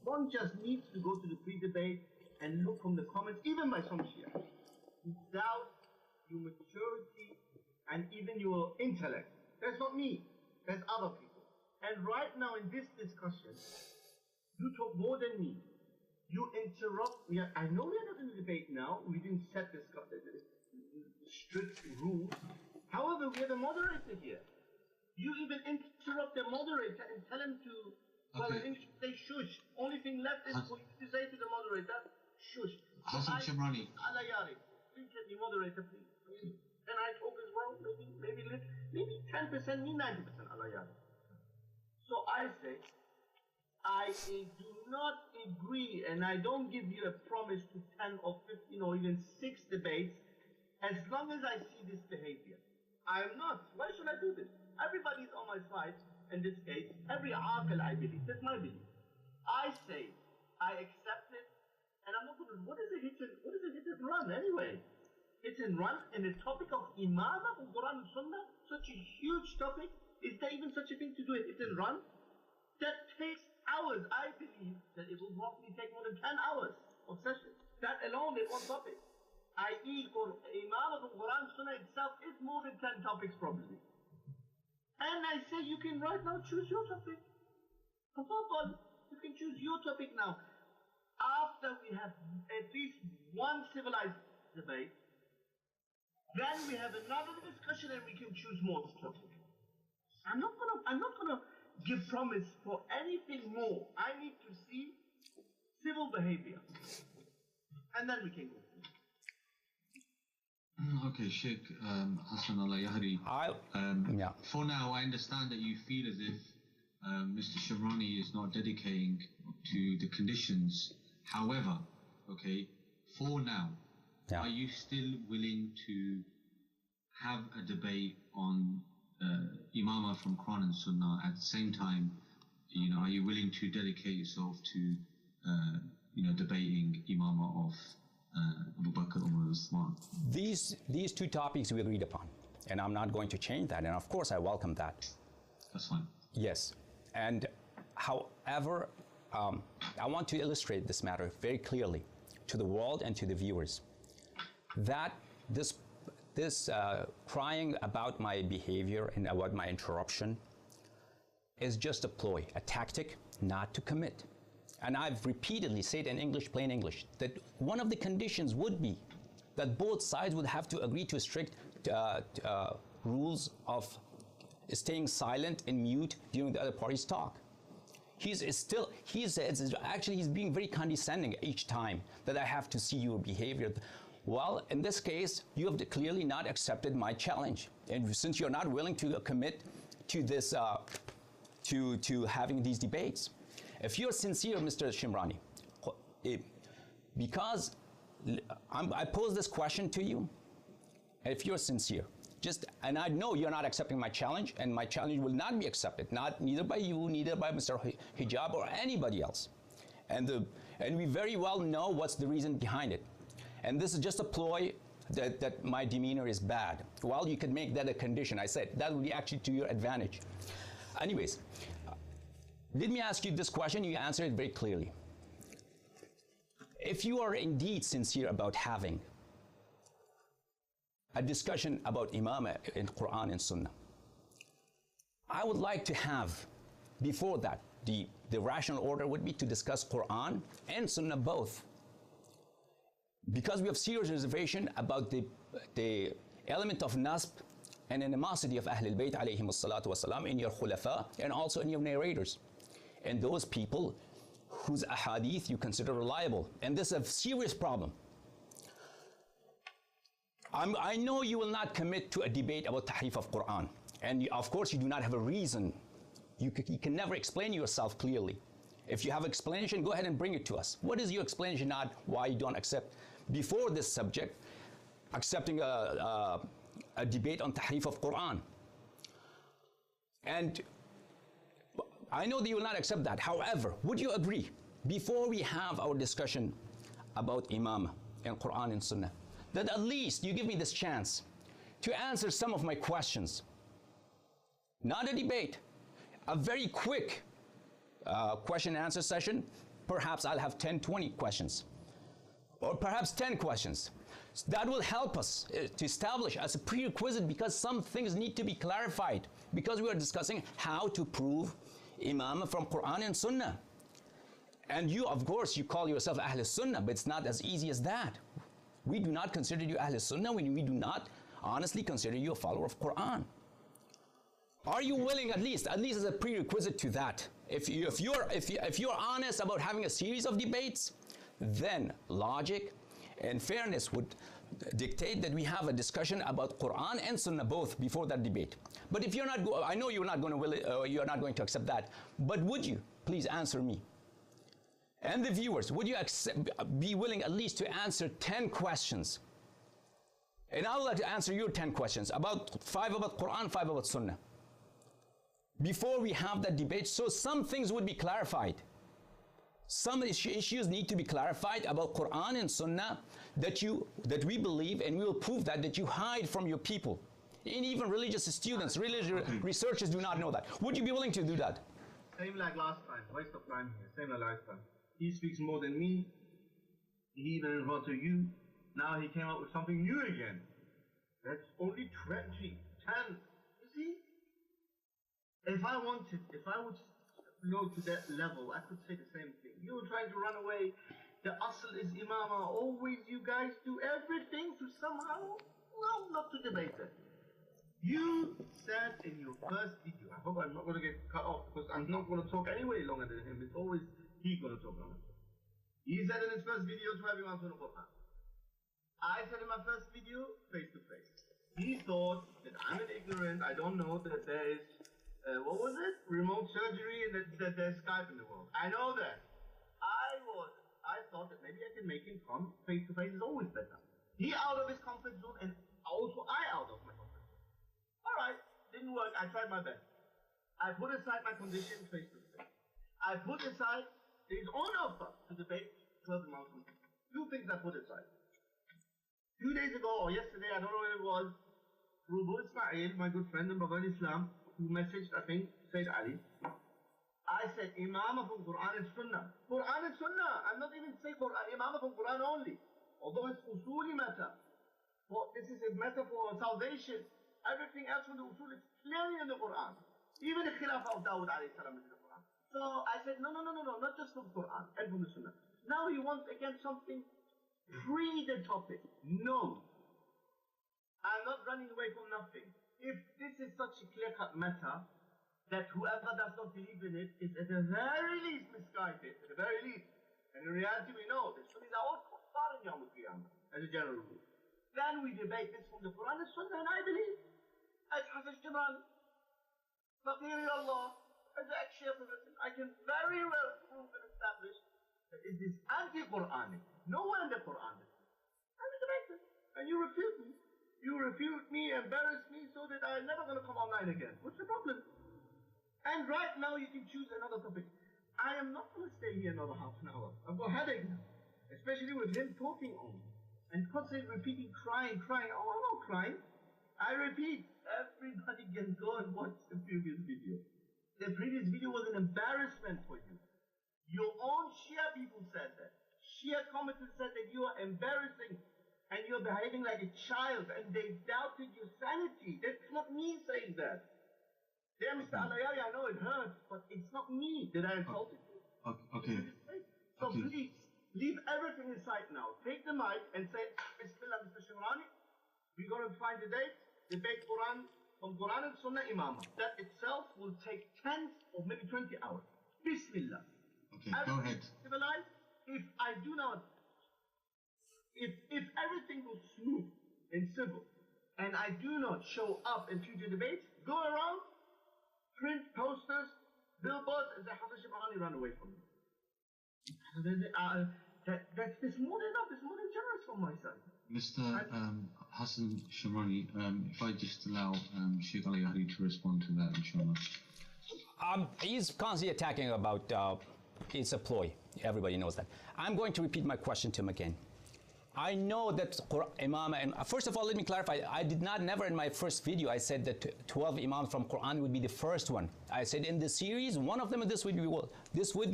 One just needs to go to the pre-debate and look from the comments, even by some Shia, who doubt your maturity and even your intellect. That's not me. That's other people. And right now in this discussion, you talk more than me. You interrupt. I know we're not in the debate now. We didn't set this strict rules. However, we have a moderator here. You even interrupt the moderator and tell him to, well, in English, say shush. Only thing left is for you to say to the moderator, shush. Hasan Shemrani. Allahyari, please let me moderator, please. Can I talk as well? Maybe 10%, me 90% Allahyari. So I say, I do not agree, and I don't give you a promise to 10 or 15 or even 6 debates as long as I see this behavior. I am not. Why should I do this? Everybody's on my side in this case. Every aqil I believe. That's my belief. I say, I accept it, and I'm not going to. What is a hit and run anyway? Hit and run in the topic of Imama from Quran and Sunnah, such a huge topic. Is there even such a thing to do a hit and run? That takes hours. I believe that it will roughly take more than 10 hours of session. That alone is one topic. I.e., Imam of the Quran Sunnah itself is more than 10 topics probably. And I say you can right now choose your topic. You can choose your topic now. After we have at least one civilized debate, then we have another discussion and we can choose more topics. I'm not gonna give promise for anything more. I need to see civil behavior. And then we can go. Okay, Sheikh Hasan Allahyari. For now, I understand that you feel as if Mr. Shemrani is not dedicating to the conditions. However, okay, for now, are you still willing to have a debate on Imama from Quran and Sunnah at the same time? Are you willing to dedicate yourself to debating Imama of Abu Bakr, Umar, Uthman? These two topics we agreed upon, and I'm not going to change that, and of course I welcome that. That's fine. Yes, and however, I want to illustrate this matter very clearly to the world and to the viewers that this crying about my behavior and about my interruption is just a ploy, a tactic not to commit. And I've repeatedly said in English, plain English, that one of the conditions would be that both sides would have to agree to strict rules of staying silent and mute during the other party's talk. He's being very condescending each time that I have to see your behavior. Well, in this case, you have clearly not accepted my challenge. And since you're not willing to commit to this, to having these debates, if you're sincere, Mr. Shemrani, because I pose this question to you, if you're sincere, and I know you're not accepting my challenge, and my challenge will not be accepted, neither by you, neither by Mr. Hijab or anybody else. And we very well know what's the reason behind it. And this is just a ploy that my demeanor is bad. Well, you could make that a condition. I said that would be actually to your advantage. Anyways, let me ask you this question. You answer it very clearly. If you are indeed sincere about having a discussion about imamah in Quran and Sunnah, I would like to have, before that, the rational order would be to discuss Quran and Sunnah both. Because we have serious reservation about the element of nasb and animosity of Ahlul Bayt alayhim as-salatu was-salam in your khulafa and also in your narrators. And those people whose ahadith you consider reliable. And this is a serious problem. I know you will not commit to a debate about tahrif of Quran. And of course you do not have a reason. You can never explain yourself clearly. If you have explanation, go ahead and bring it to us. What is your explanation, not why you don't accept, before this subject, accepting a debate on tahrif of Quran? And I know that you will not accept that. However, would you agree, before we have our discussion about imamah and Quran and Sunnah, that at least you give me this chance to answer some of my questions? Not a debate, a very quick question and answer session. Perhaps I'll have 10, 20 questions, or perhaps 10 questions. That will help us to establish as a prerequisite, because some things need to be clarified, because we are discussing how to prove imamah from Quran and Sunnah. And you, of course, you call yourself Ahl Sunnah, but it's not as easy as that. We do not consider you Ahl Sunnah. We do not honestly consider you a follower of Quran. Are you willing, at least as a prerequisite to that, if you're honest about having a series of debates, then logic and fairness would dictate that we have a discussion about Quran and Sunnah both before that debate. But if you're not, I know you're not going to accept that. But would you please answer me and the viewers? Would you be willing at least to answer 10 questions? And I would like to answer your 10 questions, about 5 about Quran, 5 about Sunnah, before we have that debate, so some things would be clarified. Some issues need to be clarified about Quran and Sunnah that we believe, and we will prove that you hide from your people. And even religious students, religious researchers do not know that. Would you be willing to do that? Same like last time, waste of time here, same like last time. He speaks more than me, he even referred to you, now he came up with something new again. That's only 20, 10, you see? If I would go to that level, I could say the same thing. You're trying to run away. The asl is imamah. Always you guys do everything to somehow, not to debate it. You said in your first video, I hope I'm not going to get cut off, because I'm not going to talk anyway longer than him. It's always he going to talk longer. He said in his first video to everyone to the Quran. I said in my first video, face to face. He thought that I'm an ignorant, I don't know that there is what was it? Remote surgery, and that there's Skype in the world. I know that. I thought that maybe I can make him come face to face is always better. He out of his comfort zone, and also I out of my comfort zone. Alright, didn't work, I tried my best. I put aside my condition face to face. I put aside his own offer to debate 12 mountains. 2 things I put aside. 2 days ago, or yesterday, I don't know when it was, Rubu Ismail, my good friend and brother in Islam, who messaged, I think, Sayyid Ali. I said Imamah from Quran and Sunnah. Quran and Sunnah. I'm not even saying Imamah from Quran only. Although it's usuli matter. Well, this is a matter for salvation. Everything else from the usul is clearly in the Quran. Even the Khilafah of Dawud alayhi salam is in the Quran. So I said, no, not just from the Quran and from the Sunnah. Now he wants again something pre the topic. No. I'm not running away from nothing. If this is such a clear-cut matter, that whoever does not believe in it is at the very least misguided, at the very least. And in reality we know that Sunnis are all kuffar in Yawm al-Qiyamah, as a general rule. Then we debate this from the Quran and Sunnah, and I believe, as Hasan Shemrani, Faqiri Allah, as an ex-Sheikh person, I can very well prove and establish that it is anti-Quranic. Nowhere in the Quran is it. And we debate it. And you refute me. You refute me, embarrass me, so that I'm never going to come online again. What's the problem? And right now you can choose another topic. I am not going to stay here another half an hour. I've got a headache now. Especially with him talking only. And constantly repeating, crying. Oh, I'm not crying. I repeat, everybody can go and watch the previous video. The previous video was an embarrassment for you. Your own Shia people said that. Shia commenters said that you are embarrassing and you're behaving like a child and they doubted your sanity. That's not me saying that. Yeah, Mr. Allahyari, I know it hurts, but it's not me that I insulted you. Okay. So please, leave everything aside now. Take the mic and say, Bismillah, Mr. Shemrani, we're going to find the date, debate Quran, from Quran and Sunnah Imamah. That itself will take 10 or maybe 20 hours. Bismillah. Okay, go ahead. Civilized, if I do not, if everything goes smooth and civil, and I do not show up in future debates, go around, print posters, billboards, and say, Hasan Shemrani run away from me. That's more than enough. It's more than generous from my side. Mr. Hasan Shemrani, if I just allow Sheikh Allahyari to respond to that, inshallah. He's constantly attacking about it's a ploy. Everybody knows that. I'm going to repeat my question to him again. I know that Imam, and first of all, let me clarify. I did not, never in my first video, I said that 12 Imams from Quran would be the first one. I said in the series, one of them, this would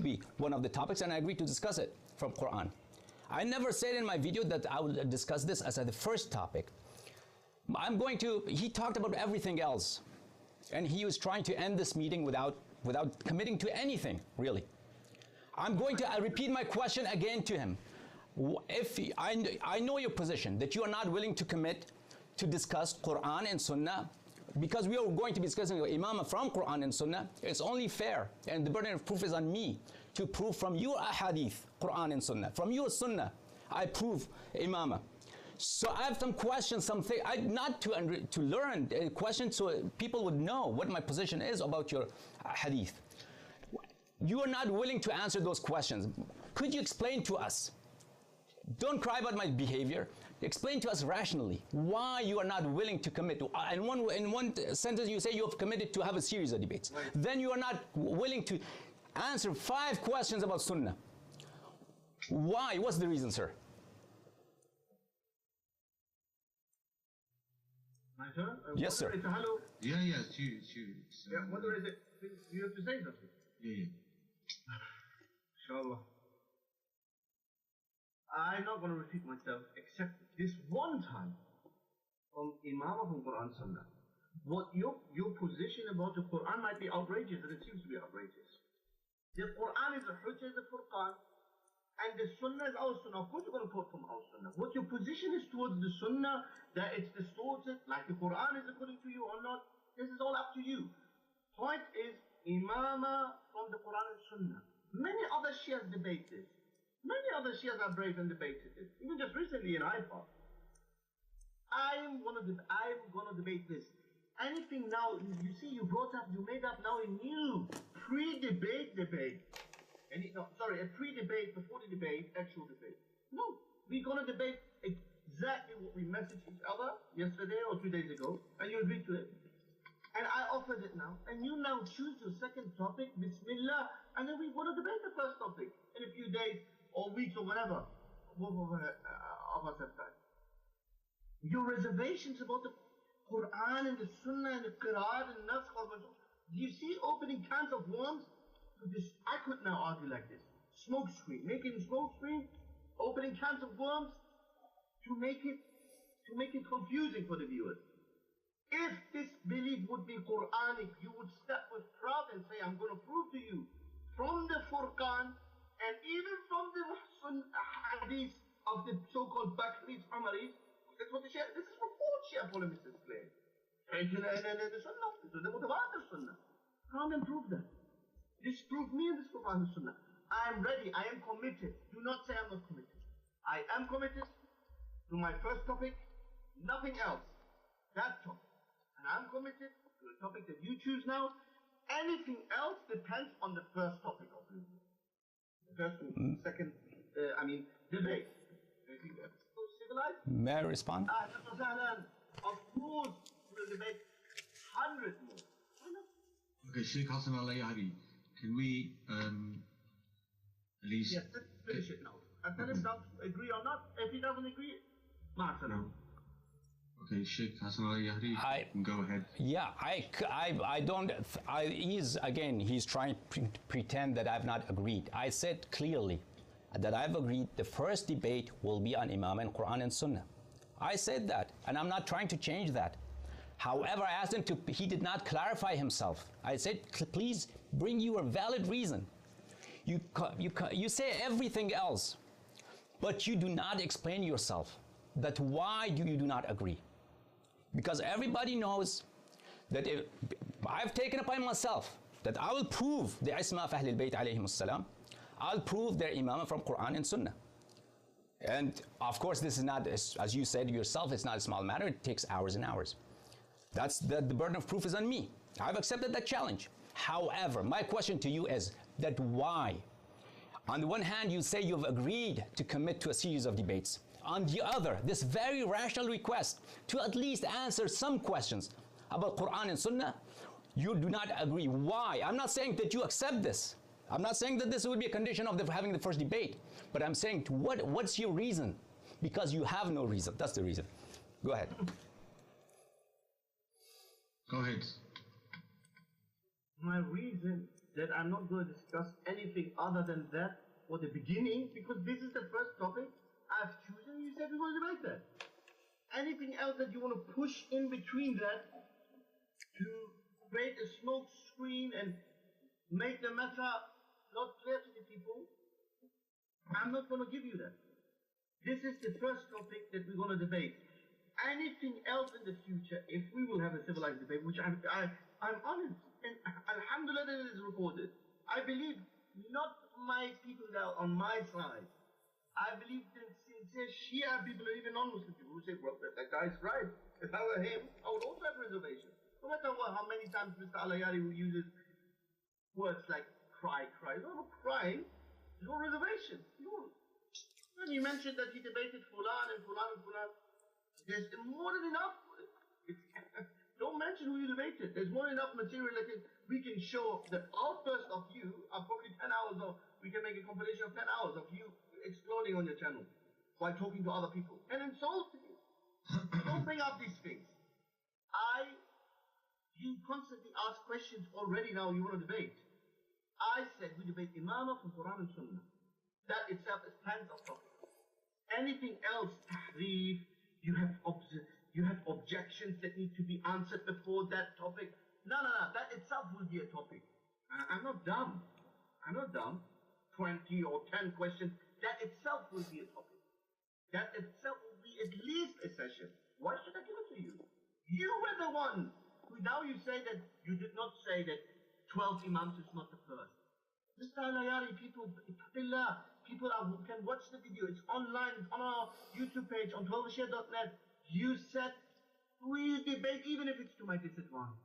be one of the topics, and I agreed to discuss it from Quran. I never said in my video that I would discuss this as the first topic. He talked about everything else, and he was trying to end this meeting without committing to anything, really. I'm going to repeat my question again to him. I know your position, that you are not willing to commit to discuss Quran and Sunnah, because we are going to be discussing Imamah from Quran and Sunnah. It's only fair, and the burden of proof is on me to prove from your hadith, Quran and Sunnah. From your Sunnah, I prove Imamah. So I have some questions, not to learn questions so people would know what my position is about your hadith. You are not willing to answer those questions. Could you explain to us? Don't cry about my behavior. Explain to us rationally why you are not willing to commit. In one sentence you say you have committed to have a series of debates. Right. Then you are not willing to answer 5 questions about Sunnah. Why? What's the reason, sir? My turn? Yes, sir. Hello? Yeah, it's you. Yeah, what is it? You have to say something. Yeah. Inshallah. I'm not going to repeat myself except this one time from Imamah from Quran Sunnah. What your position about the Quran might be outrageous, and it seems to be outrageous. The Quran is a Hujjah, is a Furqan, and the Sunnah is our Sunnah. Of course you're going to quote from our Sunnah. What your position is towards the Sunnah, that it's distorted, like the Quran is according to you or not, this is all up to you. Point is, Imamah from the Quran and Sunnah. Many other Shias debate this. Many other Shias are brave and debated it. Even just recently in Haifa. I'm gonna debate this. Anything now, you see, you made up now a new pre-debate debate. A pre-debate before the debate, actual debate. No, we're gonna debate exactly what we messaged each other yesterday or 2 days ago, and you agreed to it. And I offered it now, and you now choose your second topic, Bismillah, and then we're gonna debate the first topic in a few days, or weeks, or whatever, of us have time. Your reservations about the Quran and the Sunnah and the Qira'at and Naskh, do you see opening cans of worms? I could now argue like this. Smoke screen, making smoke screen, opening cans of worms to make it confusing for the viewers. If this belief would be Quranic, you would step with proud and say, I'm going to prove to you from the Furqan and even from the hadith of the so-called Bakris, Umaris. That's what the Shia, this is what all Shia polemists claim. The Sunnah, the Mutawatir Sunnah. Come and prove that. Disprove me and disprove Ahlul Sunnah. I am ready, I am committed. Do not say I'm not committed. I am committed to my first topic, nothing else. That topic. And I'm committed to the topic that you choose now. Anything else depends on the first topic, obviously. The first and second, debate. Anything that's so civilized? May I respond? Of course, we'll debate 100 more. Okay, Sheikh Hasan Allahyari, can we at least... Yes, let's finish it now. And tell him not to agree or not. If he doesn't agree, no. Okay, Sheikh Hasan Allahyari, you can go ahead. Yeah, he's trying to pretend that I've not agreed. I said clearly that I've agreed the first debate will be on Imam and Quran and Sunnah. I said that, and I'm not trying to change that. However, I asked him he did not clarify himself. I said, please bring your valid reason. You say everything else, but you do not explain yourself. That why do you do not agree? Because everybody knows that if I've taken upon myself that I will prove the Isma of Ahlul Bayt alayhim salam, I'll prove their Imam from Quran and Sunnah. And of course, this is not, as you said yourself, it's not a small matter. It takes hours and hours. The burden of proof is on me. I've accepted that challenge. However, my question to you is that why? On the one hand, you say you've agreed to commit to a series of debates. On the other, this very rational request to at least answer some questions about Quran and Sunnah, you do not agree. Why? I'm not saying that you accept this. I'm not saying that this would be a condition of having the first debate. But I'm saying, what's your reason? Because you have no reason. That's the reason. Go ahead. Go ahead. My reason that I'm not going to discuss anything other than that for the beginning, because this is the first topic I've chosen, you said we're going to debate that. Anything else that you want to push in between that to create a smoke screen and make the matter not clear to the people, I'm not going to give you that. This is the first topic that we're going to debate. Anything else in the future, if we will have a civilized debate, which I'm honest, and alhamdulillah that it is recorded. I believe not my people that are on my side. I believe the sincere Shia people and even non-Muslim people who say, well, that guy's right. If I were him, I would also have reservations. No matter how many times Mr. Allahyari uses words like cry. There's no crying, there's no reservation. No. When you mentioned that he debated Fulan and Fulan and Fulan, there's more than enough. Don't mention who you debated. There's more than enough material that we can show the outburst of you are probably 10 hours of, we can make a compilation of 10 hours of you exploding on your channel while talking to other people and insulting. Don't bring up these things. You constantly ask questions already now you want to debate. I said we debate Imamah from Quran and Sunnah. That itself is tens of topics. Anything else, tahrif, you have objections that need to be answered before that topic. No, that itself will be a topic. I'm not dumb. 20 or 10 questions, that itself will be a topic. That itself will be at least a session. Why should I give it to you? You were the one who now you say that you did not say that 12 Imams is not the first. Mr. Allahyari, people can watch the video. It's online, it's on our YouTube page, on 12share.net. You said, we debate even if it's to my disadvantage.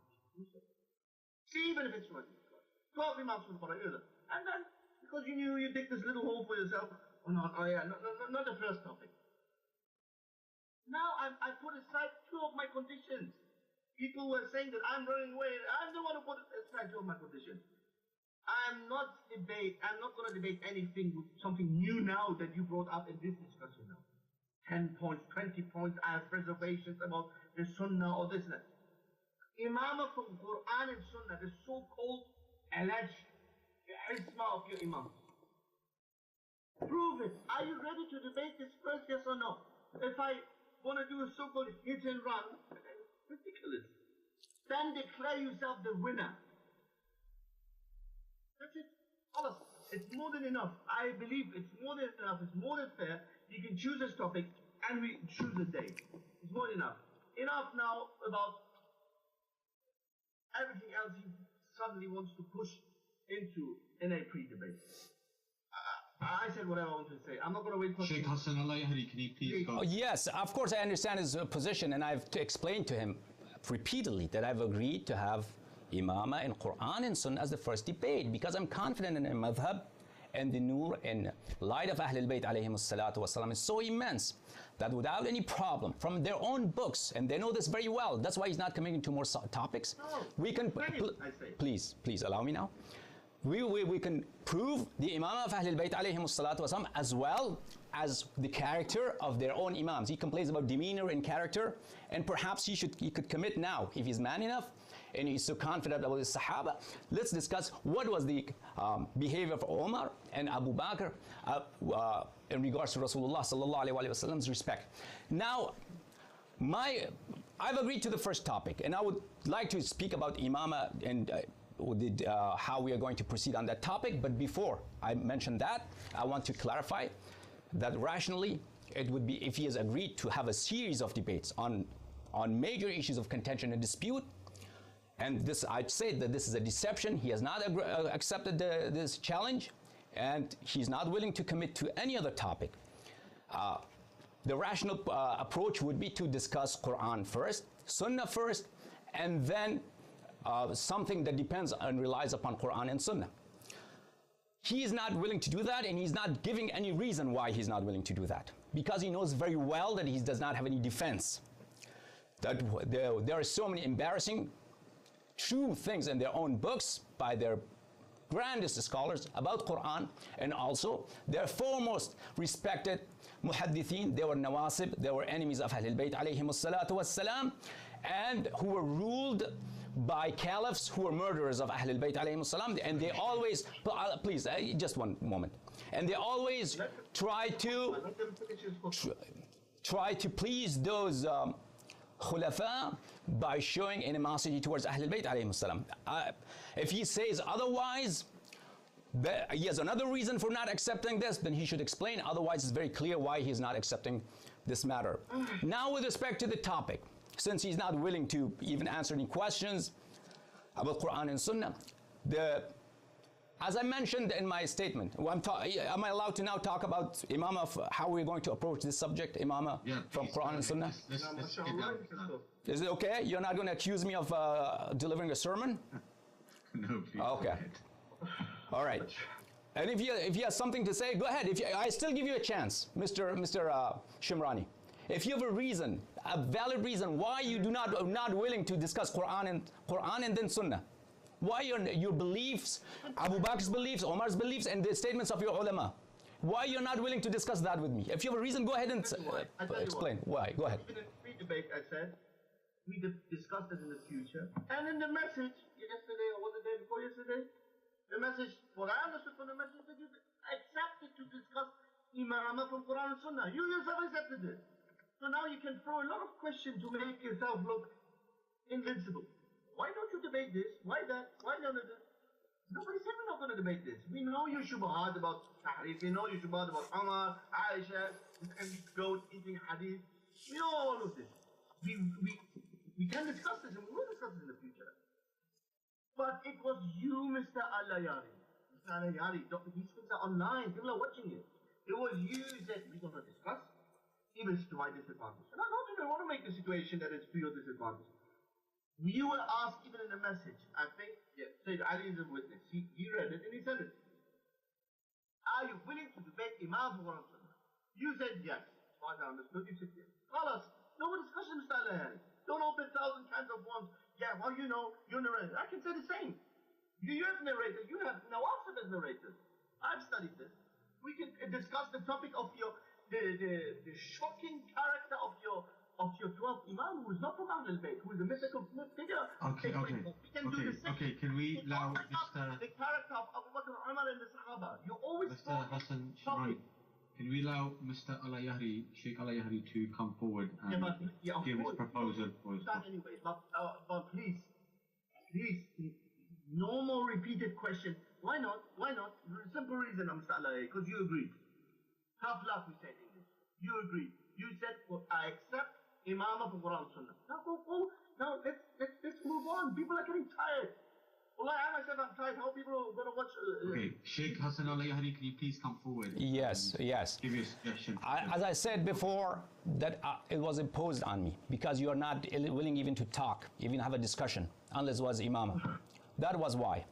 Even if it's to my disadvantage. 12 Imams from Quran. And then, because you knew you dig this little hole for yourself, not the first topic. Now I put aside two of my conditions. People were saying that I'm running away. I'm the one who put aside two of my conditions. I'm not going to debate anything with something new now that you brought up in this discussion now. 10 points, 20 points, I have reservations about the Sunnah or this and that. Imamah from Quran and Sunnah, the so-called alleged Hisma of your imams. Prove it. Are you ready to debate this first, yes or no? If I want to do a so-called hit and run, ridiculous. Then declare yourself the winner. That's it. Allah, it's more than enough. I believe it's more than enough. It's more than fair. You can choose this topic and we choose a day. It's more than enough. Enough now about everything else he suddenly wants to push into in a pre-debate. I said whatever I wanted to say. I'm not going to wait for Sheikh Hasan, Allahyari, can you please go? Oh, yes, of course I understand his position, and I've explained to him repeatedly that I've agreed to have Imama in Quran and Sunnah as the first debate because I'm confident in the madhab, and the nur and light of Ahlul Bayt alayhim salatu wasalam is so immense that without any problem from their own books, and they know this very well, that's why he's not coming to more topics. No, we can please allow me now. We can prove the Imam of Ahlul Bayt alayhim salatu wasalam as well as the character of their own Imams. He complains about demeanor and character, and perhaps he could commit now if he's man enough and he's so confident about his Sahaba. Let's discuss what was the behavior of Umar and Abu Bakr in regards to Rasulullah sallallahu alaihi wasallam's respect. Now, I've agreed to the first topic, and I would like to speak about Imama and how we are going to proceed on that topic. But before I mention that, I want to clarify that rationally it would be if he has agreed to have a series of debates on major issues of contention and dispute. And this, I'd say that this is a deception. He has not accepted this challenge, and he's not willing to commit to any other topic. The rational approach would be to discuss Quran first, Sunnah first, and then something that depends and relies upon Quran and Sunnah. He is not willing to do that, and he's not giving any reason why he's not willing to do that, because he knows very well that he does not have any defense. That there are so many embarrassing true things in their own books by their grandest scholars about Quran, and also their foremost respected muhaddithin. They were nawasib, they were enemies of Ahlul Bayt alayhim salatu wassalam, and who were ruled by caliphs who were murderers of Ahlul Bayt alayhim salam, and they always, please, just one moment, and they always try to please those khulafa by showing animosity towards Ahlul Bayt alayhim salam. If he says otherwise, he has another reason for not accepting this, then he should explain. Otherwise, it's very clear why he's not accepting this matter. Now, with respect to the topic, since he's not willing to even answer any questions about Quran and Sunnah, as I mentioned in my statement, am I allowed to now talk about Imam of how we're going to approach this subject, Imam from Quran and Sunnah? Is it okay? You're not going to accuse me of delivering a sermon? No, please. Okay. All right. And if you have something to say, go ahead. I still give you a chance, Mr. Shemrani. If you have a reason, a valid reason why you are not willing to discuss Quran and then Sunnah, why your beliefs, Abu Bakr's beliefs, Omar's beliefs, and the statements of your ulama, why you're not willing to discuss that with me? If you have a reason, go ahead and explain. Why? Go ahead. Even in pre-debate, I said we discussed it in the future, and in the message yesterday, or was it the day before yesterday, the message, what I understood from the message, that you accepted to discuss Imamah from Quran and Sunnah. You yourself accepted it. So now you can throw a lot of questions to make yourself look invincible. Why don't you debate this? Why that? Why none of this? Nobody said we're not going to debate this. We know your shubahat about tahrif. We know your shubahat about Umar, Aisha, and goat eating hadith. We know all of this. We can discuss this, and we will discuss it in the future. But it was you, Mr. Allahyari. Mr. Allahyari, these things are online. People are watching it. It was you who said we're going to discuss. Even to my disadvantage. And I don't want to make the situation that it's to your disadvantage. You were asked even in a message, I think, Sayyid Ali is a witness. He read it and he said it. Are you willing to debate Imam for Quran Sunnah? You said yes. As far as I understood, you said yes. Call us. No discussion, Mr. Allahyari. Don't open 1,000 cans of worms. Yeah, well, you know, you're narrator. I can say the same. You have narrators. You have Nawasib as narrators. I've studied this. We can discuss the topic of your the shocking character of of your 12th Imam who is not from Ahlul Bayt, who is a mythical figure. Okay. Can we allow Mr. The character of Abu Bakr, Umar, and the Sahaba. You always Mr. Hasan Shemrani, can we allow Mr. Allahyari, Sheikh Allahyari, to come forward and give his proposal for his anyway, but please, no more repeated questions. Why not? Simple reason, Mr. Allahyari, because you agreed. Half laugh, you said English. You agreed. You said, well, I accept Imam of Quran Sunnah. Now let's move on. People are getting tired. Well, I myself am tired. How people are going to watch? Okay, Sheikh Hasan Allahyari, can you please come forward? Yes. Give your suggestion. As I said before, that it was imposed on me because you are not willing even to talk, even have a discussion, unless it was Imam. That was why.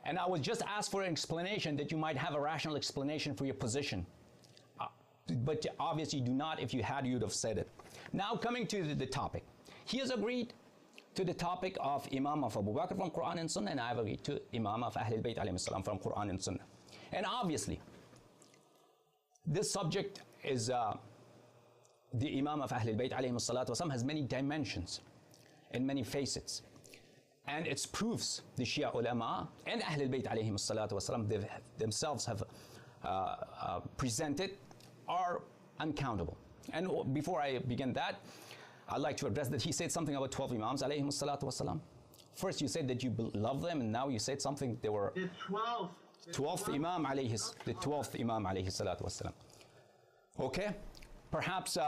And I was just asked for an explanation that you might have a rational explanation for your position. But obviously you do not. If you had, you'd have said it. Now coming to the topic. He has agreed to the topic of Imam of Abu Bakr from Quran and Sunnah, and I have agreed to Imam of Ahlul Bayt alayhi salam from Quran and Sunnah. And obviously, this subject is the Imam of Ahlul Bayt alayhi salatu wasalam has many dimensions and many facets. And its proofs, the Shia ulama and Ahlul Bayt alayhi salatu wasalam themselves have presented, are uncountable. And before I begin that, I'd like to address that he said something about 12 Imams alayhi salatu wasalam. First you said that you love them, and now you said something they were the 12th Imam alayhi salatu wasalam. Okay, perhaps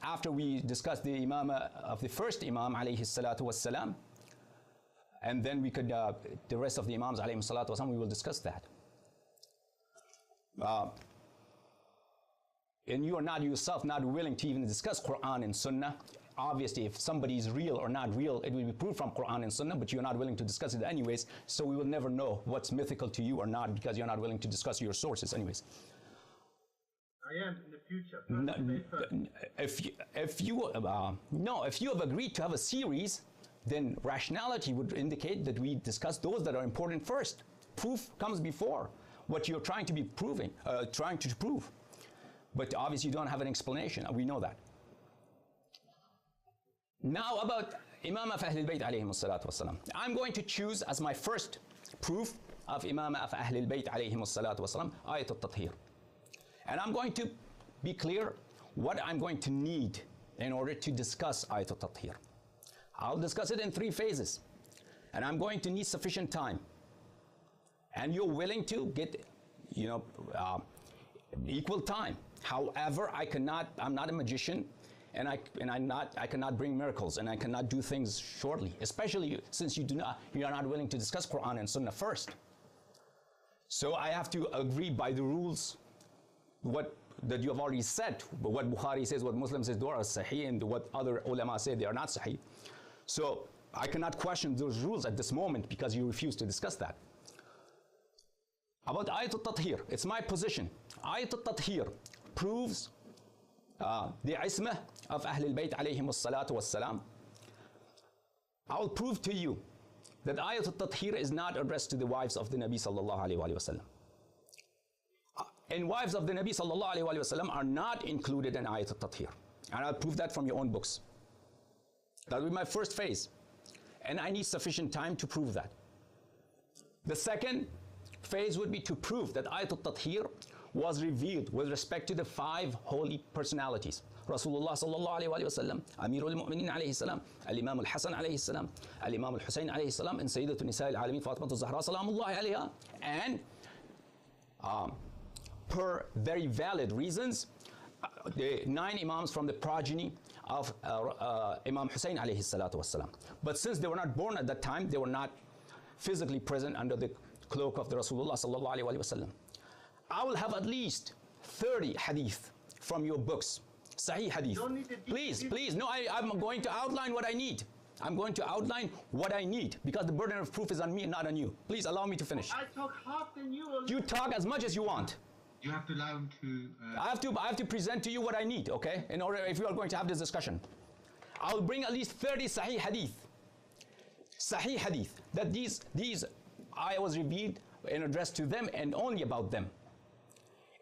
after we discuss the Imam of the first Imam alayhi salatu wasalam, and then we could the rest of the Imams alayhi salatu wasalam, we will discuss that. And you are not yourself not willing to even discuss Quran and Sunnah. Obviously, if somebody is real or not real, it will be proved from Quran and Sunnah, but you're not willing to discuss it anyways, so we will never know what's mythical to you or not, because you're not willing to discuss your sources anyways. I am in the future. If you have agreed to have a series, then rationality would indicate that we discuss those that are important first. Proof comes before what you're trying to be proving, trying to prove. But obviously you don't have an explanation, we know that. Now about Imam of Ahlul Bayt alayhi salatu wasalam. I'm going to choose as my first proof of Imam of Ahlul Bayt alayhi salatu wasalam, Ayat al-Tathir. And I'm going to be clear what I'm going to need in order to discuss Ayat al-Tathir. I'll discuss it in 3 phases. And I'm going to need sufficient time. And you're willing to get, equal time. However, I'm not a magician, and I cannot bring miracles, and I cannot do things shortly, especially since you are not willing to discuss Quran and Sunnah first. So I have to agree by the rules that you have already said, what Bukhari says, what Muslim says, they are sahih, and what other ulama say, they are not sahih. So I cannot question those rules at this moment because you refuse to discuss that. About Ayat al-Tathir, it's my position. Ayat al-Tathir proves the ismah of Ahlul Bayt alayhim salatu wassalam. I will prove to you that Ayat al-Tathir is not addressed to the wives of the Nabi sallallahu alayhi wa sallam. And wives of the Nabi sallallahu alayhi wa sallam are not included in Ayat al-Tathir. And I'll prove that from your own books. That will be my first phase. And I need sufficient time to prove that. The second phase would be to prove that Ayat al-Tathir was revealed with respect to the 5 holy personalities. Rasulullah sallallahu alayhi wa sallam, Amirul Mu'minin alayhi salam, Al-Imam al-Hasan alayhi salam, Al-Imam al-Husayn alayhi salam, and Sayyidatun Nisa al-Alamin Fatimah al-Zahra salamullahi alayha. And per very valid reasons, the 9 Imams from the progeny of Imam Hussein alayhi salatu wasalam. But since they were not born at that time, they were not physically present under the cloak of the Rasulullah sallallahu alayhi wa sallam. I will have at least 30 hadith from your books, Sahih hadith. Please, no, I'm going to outline what I need. I'm going to outline what I need because the burden of proof is on me and not on you. Please allow me to finish. I talk half than you. You talk as much as you want. You have to allow him to... I have to present to you what I need, okay? In order, if you are going to have this discussion. I'll bring at least 30 Sahih hadith. Sahih hadith. That these I was revealed and addressed to them and only about them.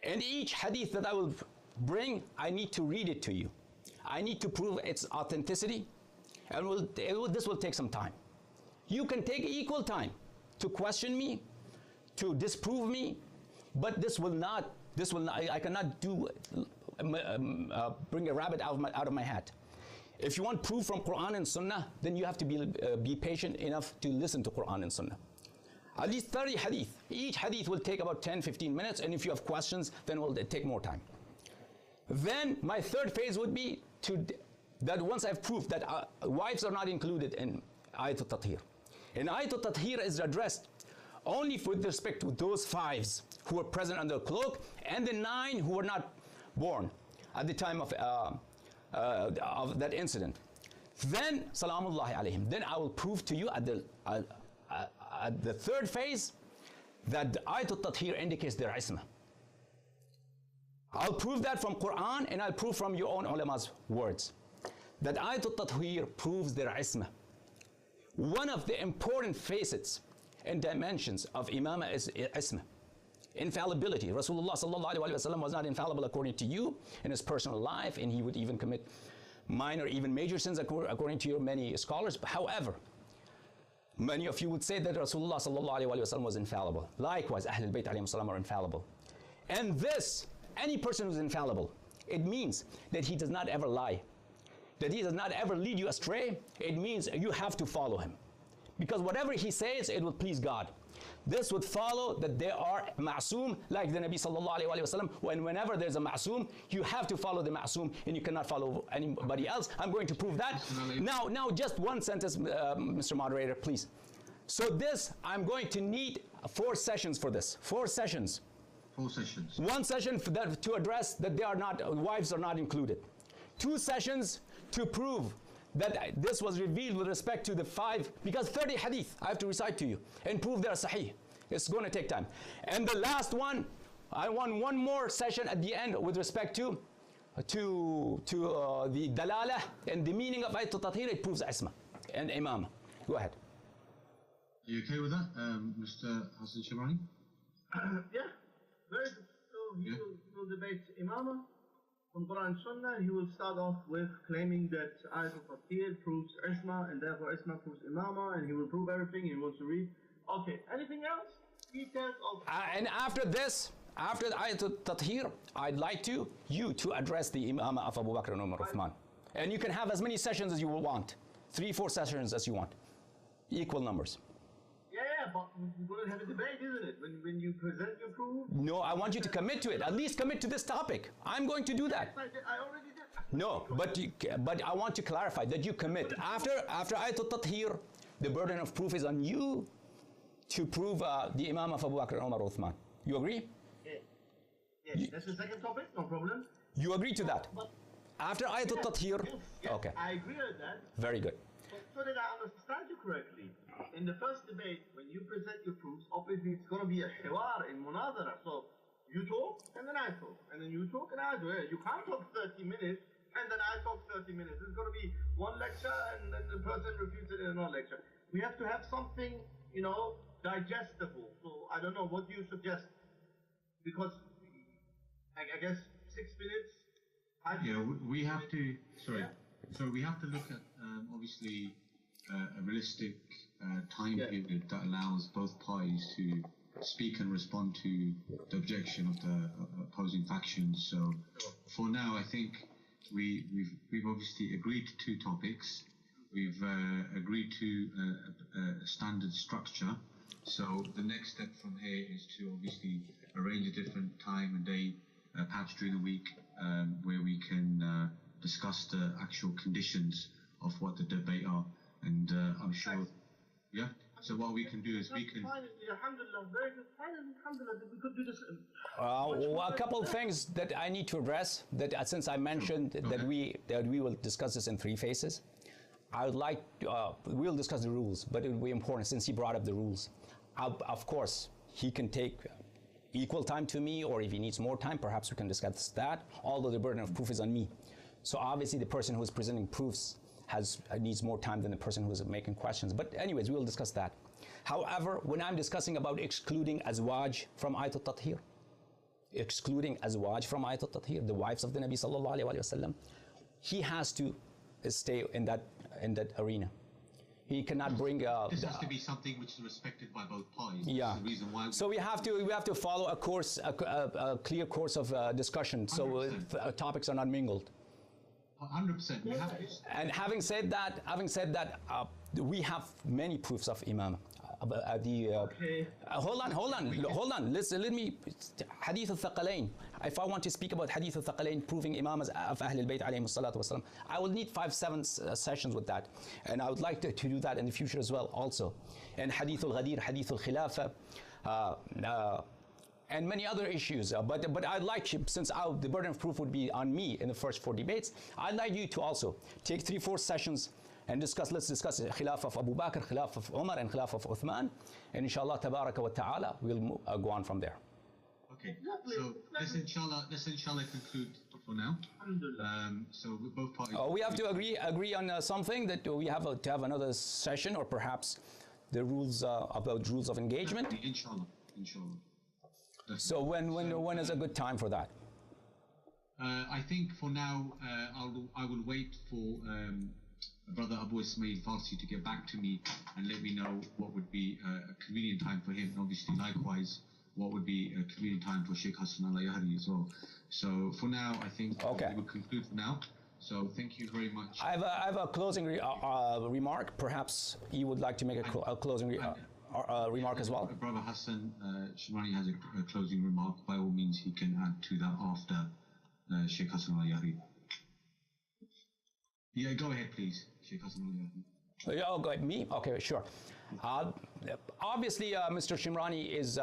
And each hadith that I will bring, I need to read it to you. I need to prove its authenticity, and this will take some time. You can take equal time to question me, to disprove me, but this will not, I cannot bring a rabbit out of my hat. If you want proof from Quran and Sunnah, then you have to be patient enough to listen to Quran and Sunnah. At least 30 hadith. Each hadith will take about 10-15 minutes, and if you have questions, then it will take more time. Then my third phase would be that once I've proved that wives are not included in Ayatul Tathir. And Ayatul Tathir is addressed only with respect to those 5s who were present under the cloak and the 9 who were not born at the time of that incident. Then, Salamullahi alayhim, then I will prove to you at the third phase that the Ayatul Tathir indicates their ismah. I'll prove that from Quran, and I'll prove from your own ulama's words that Ayatul Tathir proves their ismah. One of the important facets and dimensions of imamah is ismah, infallibility. Rasulullah sallallahu alaihi wasallam was not infallible according to you in his personal life, and he would even commit minor, even major sins according to your many scholars. However, many of you would say that Rasulullah sallallahu alaihi wasallam was infallible. Likewise, Ahlul Bayt alayhim salam are infallible. And this, any person who's infallible, it means that he does not ever lie, that he does not ever lead you astray. It means you have to follow him, because whatever he says, it will please God. This would follow that they are ma'soom, like the Nabi sallallahu alaihi wasallam. Whenever there's a ma'soom, you have to follow the ma'soom, and you cannot follow anybody else. I'm going to prove that. Now, just one sentence, Mr. Moderator, please. So this, I'm going to need 4 sessions for this. 4 sessions. 4 sessions. 1 session to address that wives are not included. 2 sessions to prove that this was revealed with respect to the 5, because 30 hadith I have to recite to you and prove they're sahih. It's going to take time. And the last one, I want 1 more session at the end with respect to the dalalah and the meaning of Ayatul Tathir. It proves ismah and imam. Go ahead. You okay with that, Mr. Hasan Shemrani? Yeah, very good. So he will debate imamah from Quran and Sunnah. He will start off with claiming that Ayatul Tathir proves ismah, and therefore ismah proves imamah, and he will prove everything he wants to read. Okay, anything else? Details of... and after this, after the Ayatul Tathir, I'd like you to address the imamah of Abu Bakr and Umar Uthman. And you can have as many sessions as you will want. 3-4 sessions as you want. Equal numbers. Yeah, but we're going to have a debate, isn't it? When you present your proof? No, I want you to commit to it. At least commit to this topic. I'm going to do that. I already did. No, but I want to clarify that you commit. After Ayatul Tathir, the burden of proof is on you to prove the Imam of Abu Bakr and Umar Uthman. You agree? Yes, that's the second topic, no problem. You agree to that? But after Ayatul Tathir? Yes, Okay. I agree with that. Very good. So that I understand you correctly, in the first debate, when you present your proofs, obviously it's going to be a hiwar in munadara. So you talk, and then I talk, and then you talk, and I do. You can't talk 30 minutes, and then I talk 30 minutes. It's going to be one lecture, and then the person refutes it in another lecture. We have to have something, digestible. So I don't know, what do you suggest? Because I guess 6 minutes. We have to. Sorry. Yeah. So we have to look at obviously a realistic time period that allows both parties to speak and respond to the objection of the opposing factions. So for now, I think we've obviously agreed to 2 topics. We've agreed to a standard structure. So the next step from here is to obviously arrange a different time and day, perhaps during the week, where we can discuss the actual conditions of what the debate are. And I'm sure, so what we can do is we can... Alhamdulillah, very good. Alhamdulillah, we could do this. A couple of things that I need to address, that since I mentioned that we will discuss this in 3 phases. I would like, we'll discuss the rules, but it would be important since he brought up the rules. Of course, he can take equal time to me, or if he needs more time, perhaps we can discuss that, although the burden of proof is on me. So obviously the person who is presenting proofs needs more time than the person who is making questions. But anyways, we will discuss that. However, when I'm discussing about excluding azwaj from Ayatul Tathir, the wives of the Nabi sallallahu alaihi wasallam, he has to stay in that arena. He cannot bring. This has to be something which is respected by both parties. Yeah. That's the reason why. So we have to follow a course, a clear course of discussion. So topics are not mingled. 100%. We have to. And having said that, we have many proofs of imam. Hold on. Listen, let me. Hadith al-Thaqalain. If I want to speak about Hadith al-Thaqalain proving imam of Ahl al-Bayt alayhim salatu wasalam, I will need 5-7 sessions with that. And I would like to do that in the future as well also. And Hadith al-Ghadir, Hadith al-Khilafa, and many other issues. But I'd like, since the burden of proof would be on me in the first 4 debates, I'd like you to also take 3-4 sessions and let's discuss Khilaf of Abu Bakr, Khilaf of Umar, and Khilaf of Uthman. And inshallah, tabaraka wa ta'ala, we'll go on from there. Okay, so let's inshallah conclude for now. So with both parties. We have to agree on something, that we have to have another session, or perhaps the rules about rules of engagement. Inshallah. So when is a good time for that? I think for now I will wait for Brother Abu Ismail Farsi to get back to me and let me know what would be a convenient time for him, and obviously likewise what would be a convenient time for Sheikh Hasan Allahyari as well. So for now, I think we will conclude for now. So thank you very much. I have a closing remark. Perhaps you would like to make a closing remark as well. Brother Hasan Shemrani has a closing remark. By all means, he can add to that after Sheikh Hasan Allahyari. Yeah, go ahead, please, Sheikh Hasan Allahyari. Oh, go ahead. Me? Okay, sure. Obviously, Mr. Shemrani is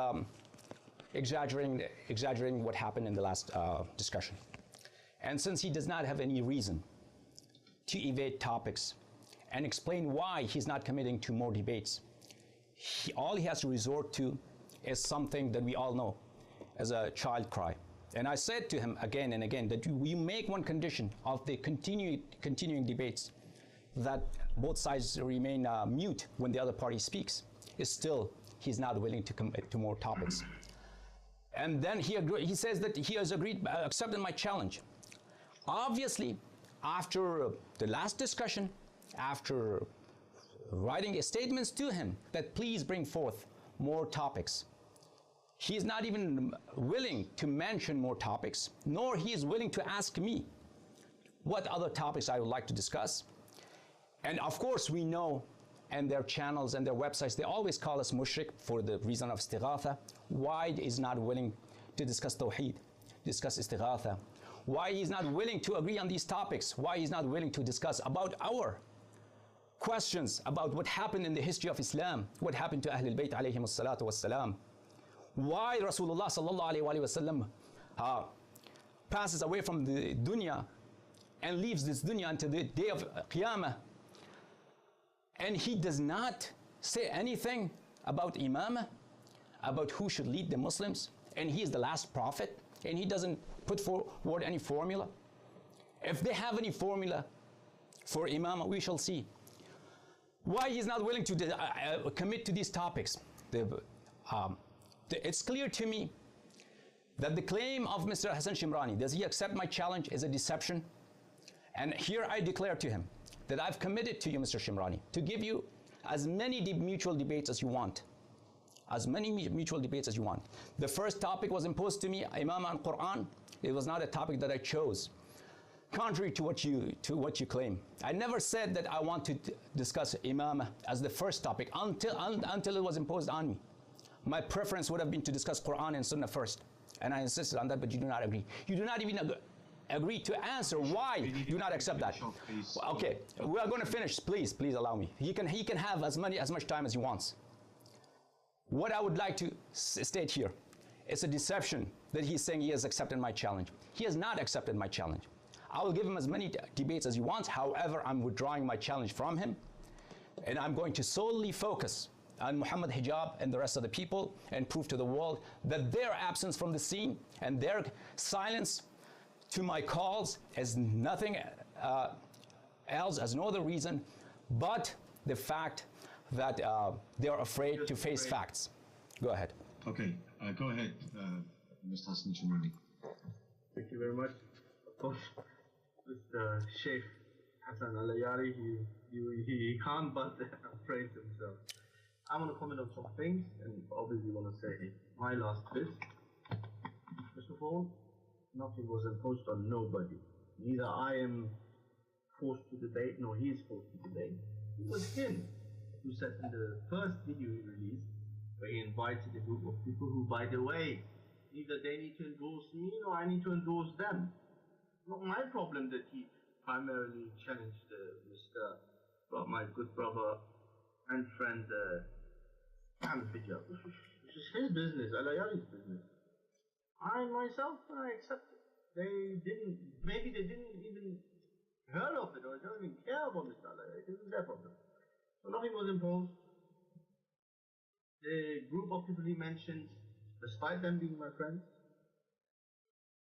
exaggerating what happened in the last discussion. And since he does not have any reason to evade topics and explain why he's not committing to more debates, all he has to resort to is something that we all know as a child cry. And I said to him again and again that we make one condition of the continuing debates, that both sides remain mute when the other party speaks. Still, he's not willing to commit to more topics. And then he says that he has accepted my challenge. Obviously, after the last discussion, after writing statements to him that please bring forth more topics, he's not even willing to mention more topics, nor he is willing to ask me what other topics I would like to discuss. And of course we know, and their channels and their websites, they always call us mushrik for the reason of istighatha. Why is not willing to discuss tawheed, discuss istighatha? Why he's not willing to agree on these topics? Why he's not willing to discuss about our questions about what happened in the history of Islam, what happened to Ahl al-Bayt alayhim as-salatu was-salam? Why Rasulullah sallallahu alayhi wa sallam passes away from the dunya and leaves this dunya until the day of Qiyamah, and he does not say anything about imamah, about who should lead the Muslims, and he is the last prophet, and he doesn't put forward any formula. If they have any formula for imamah, we shall see. Why he's not willing to commit to these topics? It's clear to me that the claim of Mr. Hasan Shemrani, does he accept my challenge, is a deception. And here I declare to him that I've committed to you, Mr. Shemrani, to give you as many mutual debates as you want. As many mutual debates as you want. The first topic was imposed to me, Imam and Quran. It was not a topic that I chose, contrary to what you claim. I never said that I want to discuss Imam as the first topic until it was imposed on me. My preference would have been to discuss Quran and Sunnah first, and I insisted on that, but you do not agree. You do not even agree to answer why you do not accept that. Okay, we are going to finish. Please allow me. He can have as much time as he wants. What I would like to state here is a deception that he's saying he has accepted my challenge. He has not accepted my challenge. I will give him as many debates as he wants. However, I'm withdrawing my challenge from him, and I'm going to solely focus on Muhammad Hijab and the rest of the people and prove to the world that their absence from the scene and their silence to my calls is nothing else, as no other reason but the fact that they are afraid to face facts. Go ahead. Okay, go ahead, Mr. Hasan Shemrani. Thank you very much. Of course, Mr. Sheikh Hasan Allahyari, he can't but praise himself. I want to comment on some things, and obviously want to say my last bit. First of all, nothing was imposed on nobody. Neither I am forced to debate, nor he is forced to debate. It was him who said in the first video he released, where he invited a group of people who, by the way, neither they need to endorse me, nor I need to endorse them. Not my problem that he primarily challenged my good brother and friend Mohammed Fidjar. This is his business, Allahyari's business. I myself, I accept it. Maybe they didn't even heard of it, or they don't even care about Mr. Allahyari. This is their problem. So nothing was imposed. The group of people he mentioned, despite them being my friends,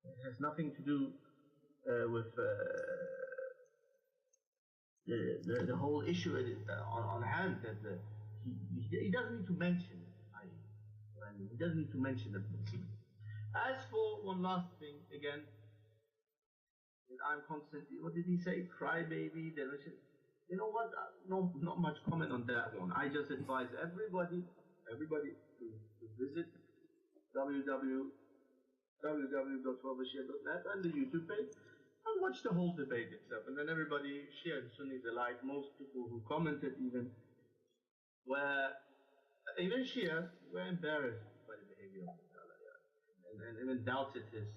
it has nothing to do with the whole issue on hand. That he doesn't need to mention it. He doesn't need to mention it. As for one last thing, again, I'm constantly, what did he say? Crybaby. You know what? Not much comment on that one. I just advise everybody to visit www.wabashia.net and the YouTube page and watch the whole debate itself. And then everybody, Shia and Sunnis alike, most people who commented even Shia were embarrassed by the behavior of Mr. Allahyari and even doubted his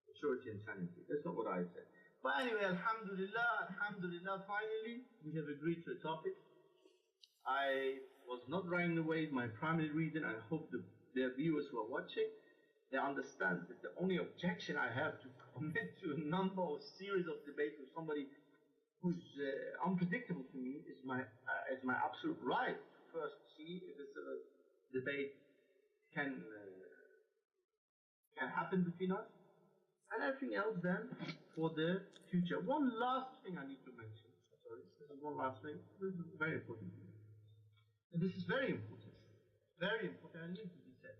maturity and sanity. That's not what I said. But anyway, alhamdulillah, finally, we have agreed to a topic. I was not running away. My primary reason, I hope the viewers who are watching, they understand that the only objection I have to commit to a number or series of debates with somebody who's unpredictable to me is my absolute right to first see if this debate can happen between us, and everything else then for the future. One last thing I need to mention. Sorry, this is one last thing. This is very important. And this is very important. Very important. I need to be said.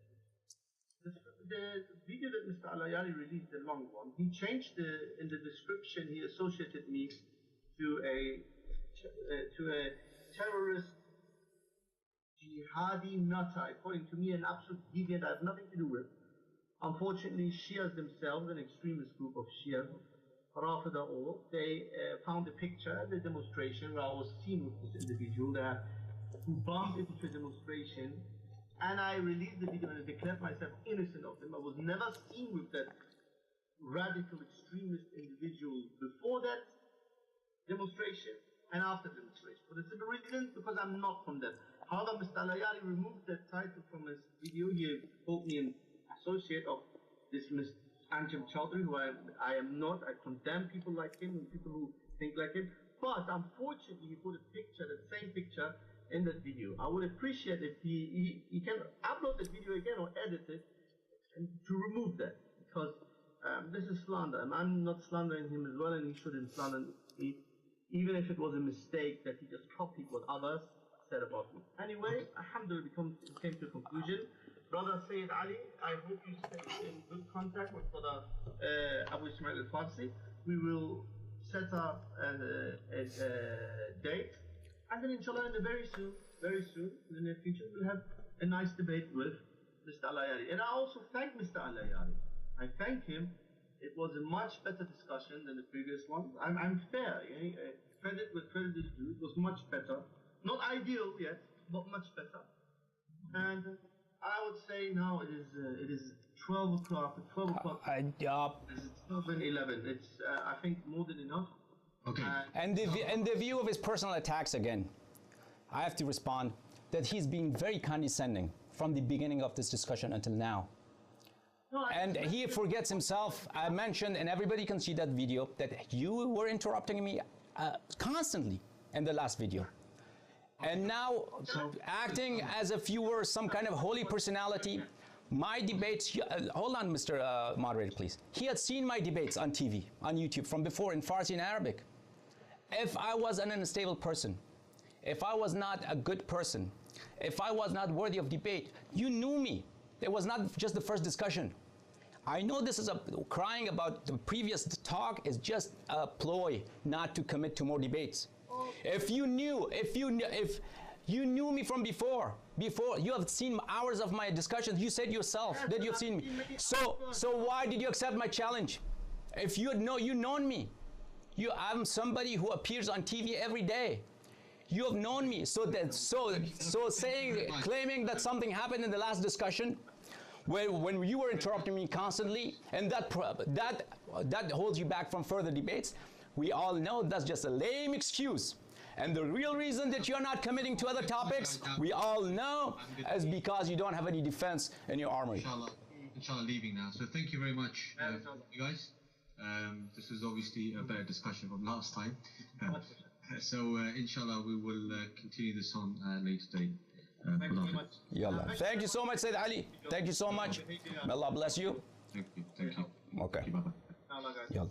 The video that Mr. Allahyari released, the long one, he changed in the description. He associated me to a terrorist jihadi nutter. According to me, an absolute deviant I have nothing to do with. Unfortunately, Shias themselves, an extremist group of Shias, Rafida all, they found a picture at the demonstration where I was seen with this individual there who bumped into the demonstration, and I released the video and I declared myself innocent of him. I was never seen with that radical extremist individual before that demonstration and after the demonstration. For the simple reason, because I'm not from that. However, Mr. Allahyari removed that title from his video. He called me an associate of this Mr. Anjem Chowdhury, who I am not. I condemn people like him and people who think like him. But unfortunately, he put a picture, the same picture, in that video. I would appreciate if he can upload the video again or edit it and to remove that, because this is slander, and I'm not slandering him as well, and he shouldn't slander me, even if it was a mistake that he just copied what others said about me. Anyway, alhamdulillah, we came to a conclusion. Brother Sayyid Ali, I hope you stay in good contact with Brother Abu Ismail al-Farsi. We will set up a date, and then inshallah, very soon, in the near future, we'll have a nice debate with Mr. Allahyari. And I also thank Mr. Allahyari. I thank him. It was a much better discussion than the previous one. I'm fair. Credit where credit is due. It was much better. Not ideal yet, but much better. And I would say now it is 12 o'clock. 12 o'clock. It's 12 and 11. It's I think more than enough. Okay. And the view of his personal attacks again, I have to respond that he's been very condescending from the beginning of this discussion until now. No, and he forgets himself. I mentioned, and everybody can see that video, that you were interrupting me constantly in the last video. And now acting as if you were some kind of holy personality. My debates, hold on, Mr. Moderator, please. He had seen my debates on TV, on YouTube, from before in Farsi and Arabic. If I was an unstable person, if I was not a good person, if I was not worthy of debate, you knew me. It was not just the first discussion. I know this is crying about the previous talk is just a ploy not to commit to more debates. If you knew me from before you have seen hours of my discussions. You said yourself that you've seen me. So why did you accept my challenge? If you had known me, I'm somebody who appears on TV every day. You have known me. So claiming that something happened in the last discussion, when you were interrupting me constantly, and that holds you back from further debates. We all know that's just a lame excuse. And the real reason that you're not committing to other topics, we all know, is because you don't have any defense in your armory. Inshallah leaving now. So thank you very much, you guys. This was obviously a better discussion from last time. So inshallah we will continue this on later today. Thank you very much. Yalla. Thank you so much, Sayyid Ali. Thank you so much. May Allah bless you. Thank you. Thank you. Okay. Thank you. Bye-bye. Yalla.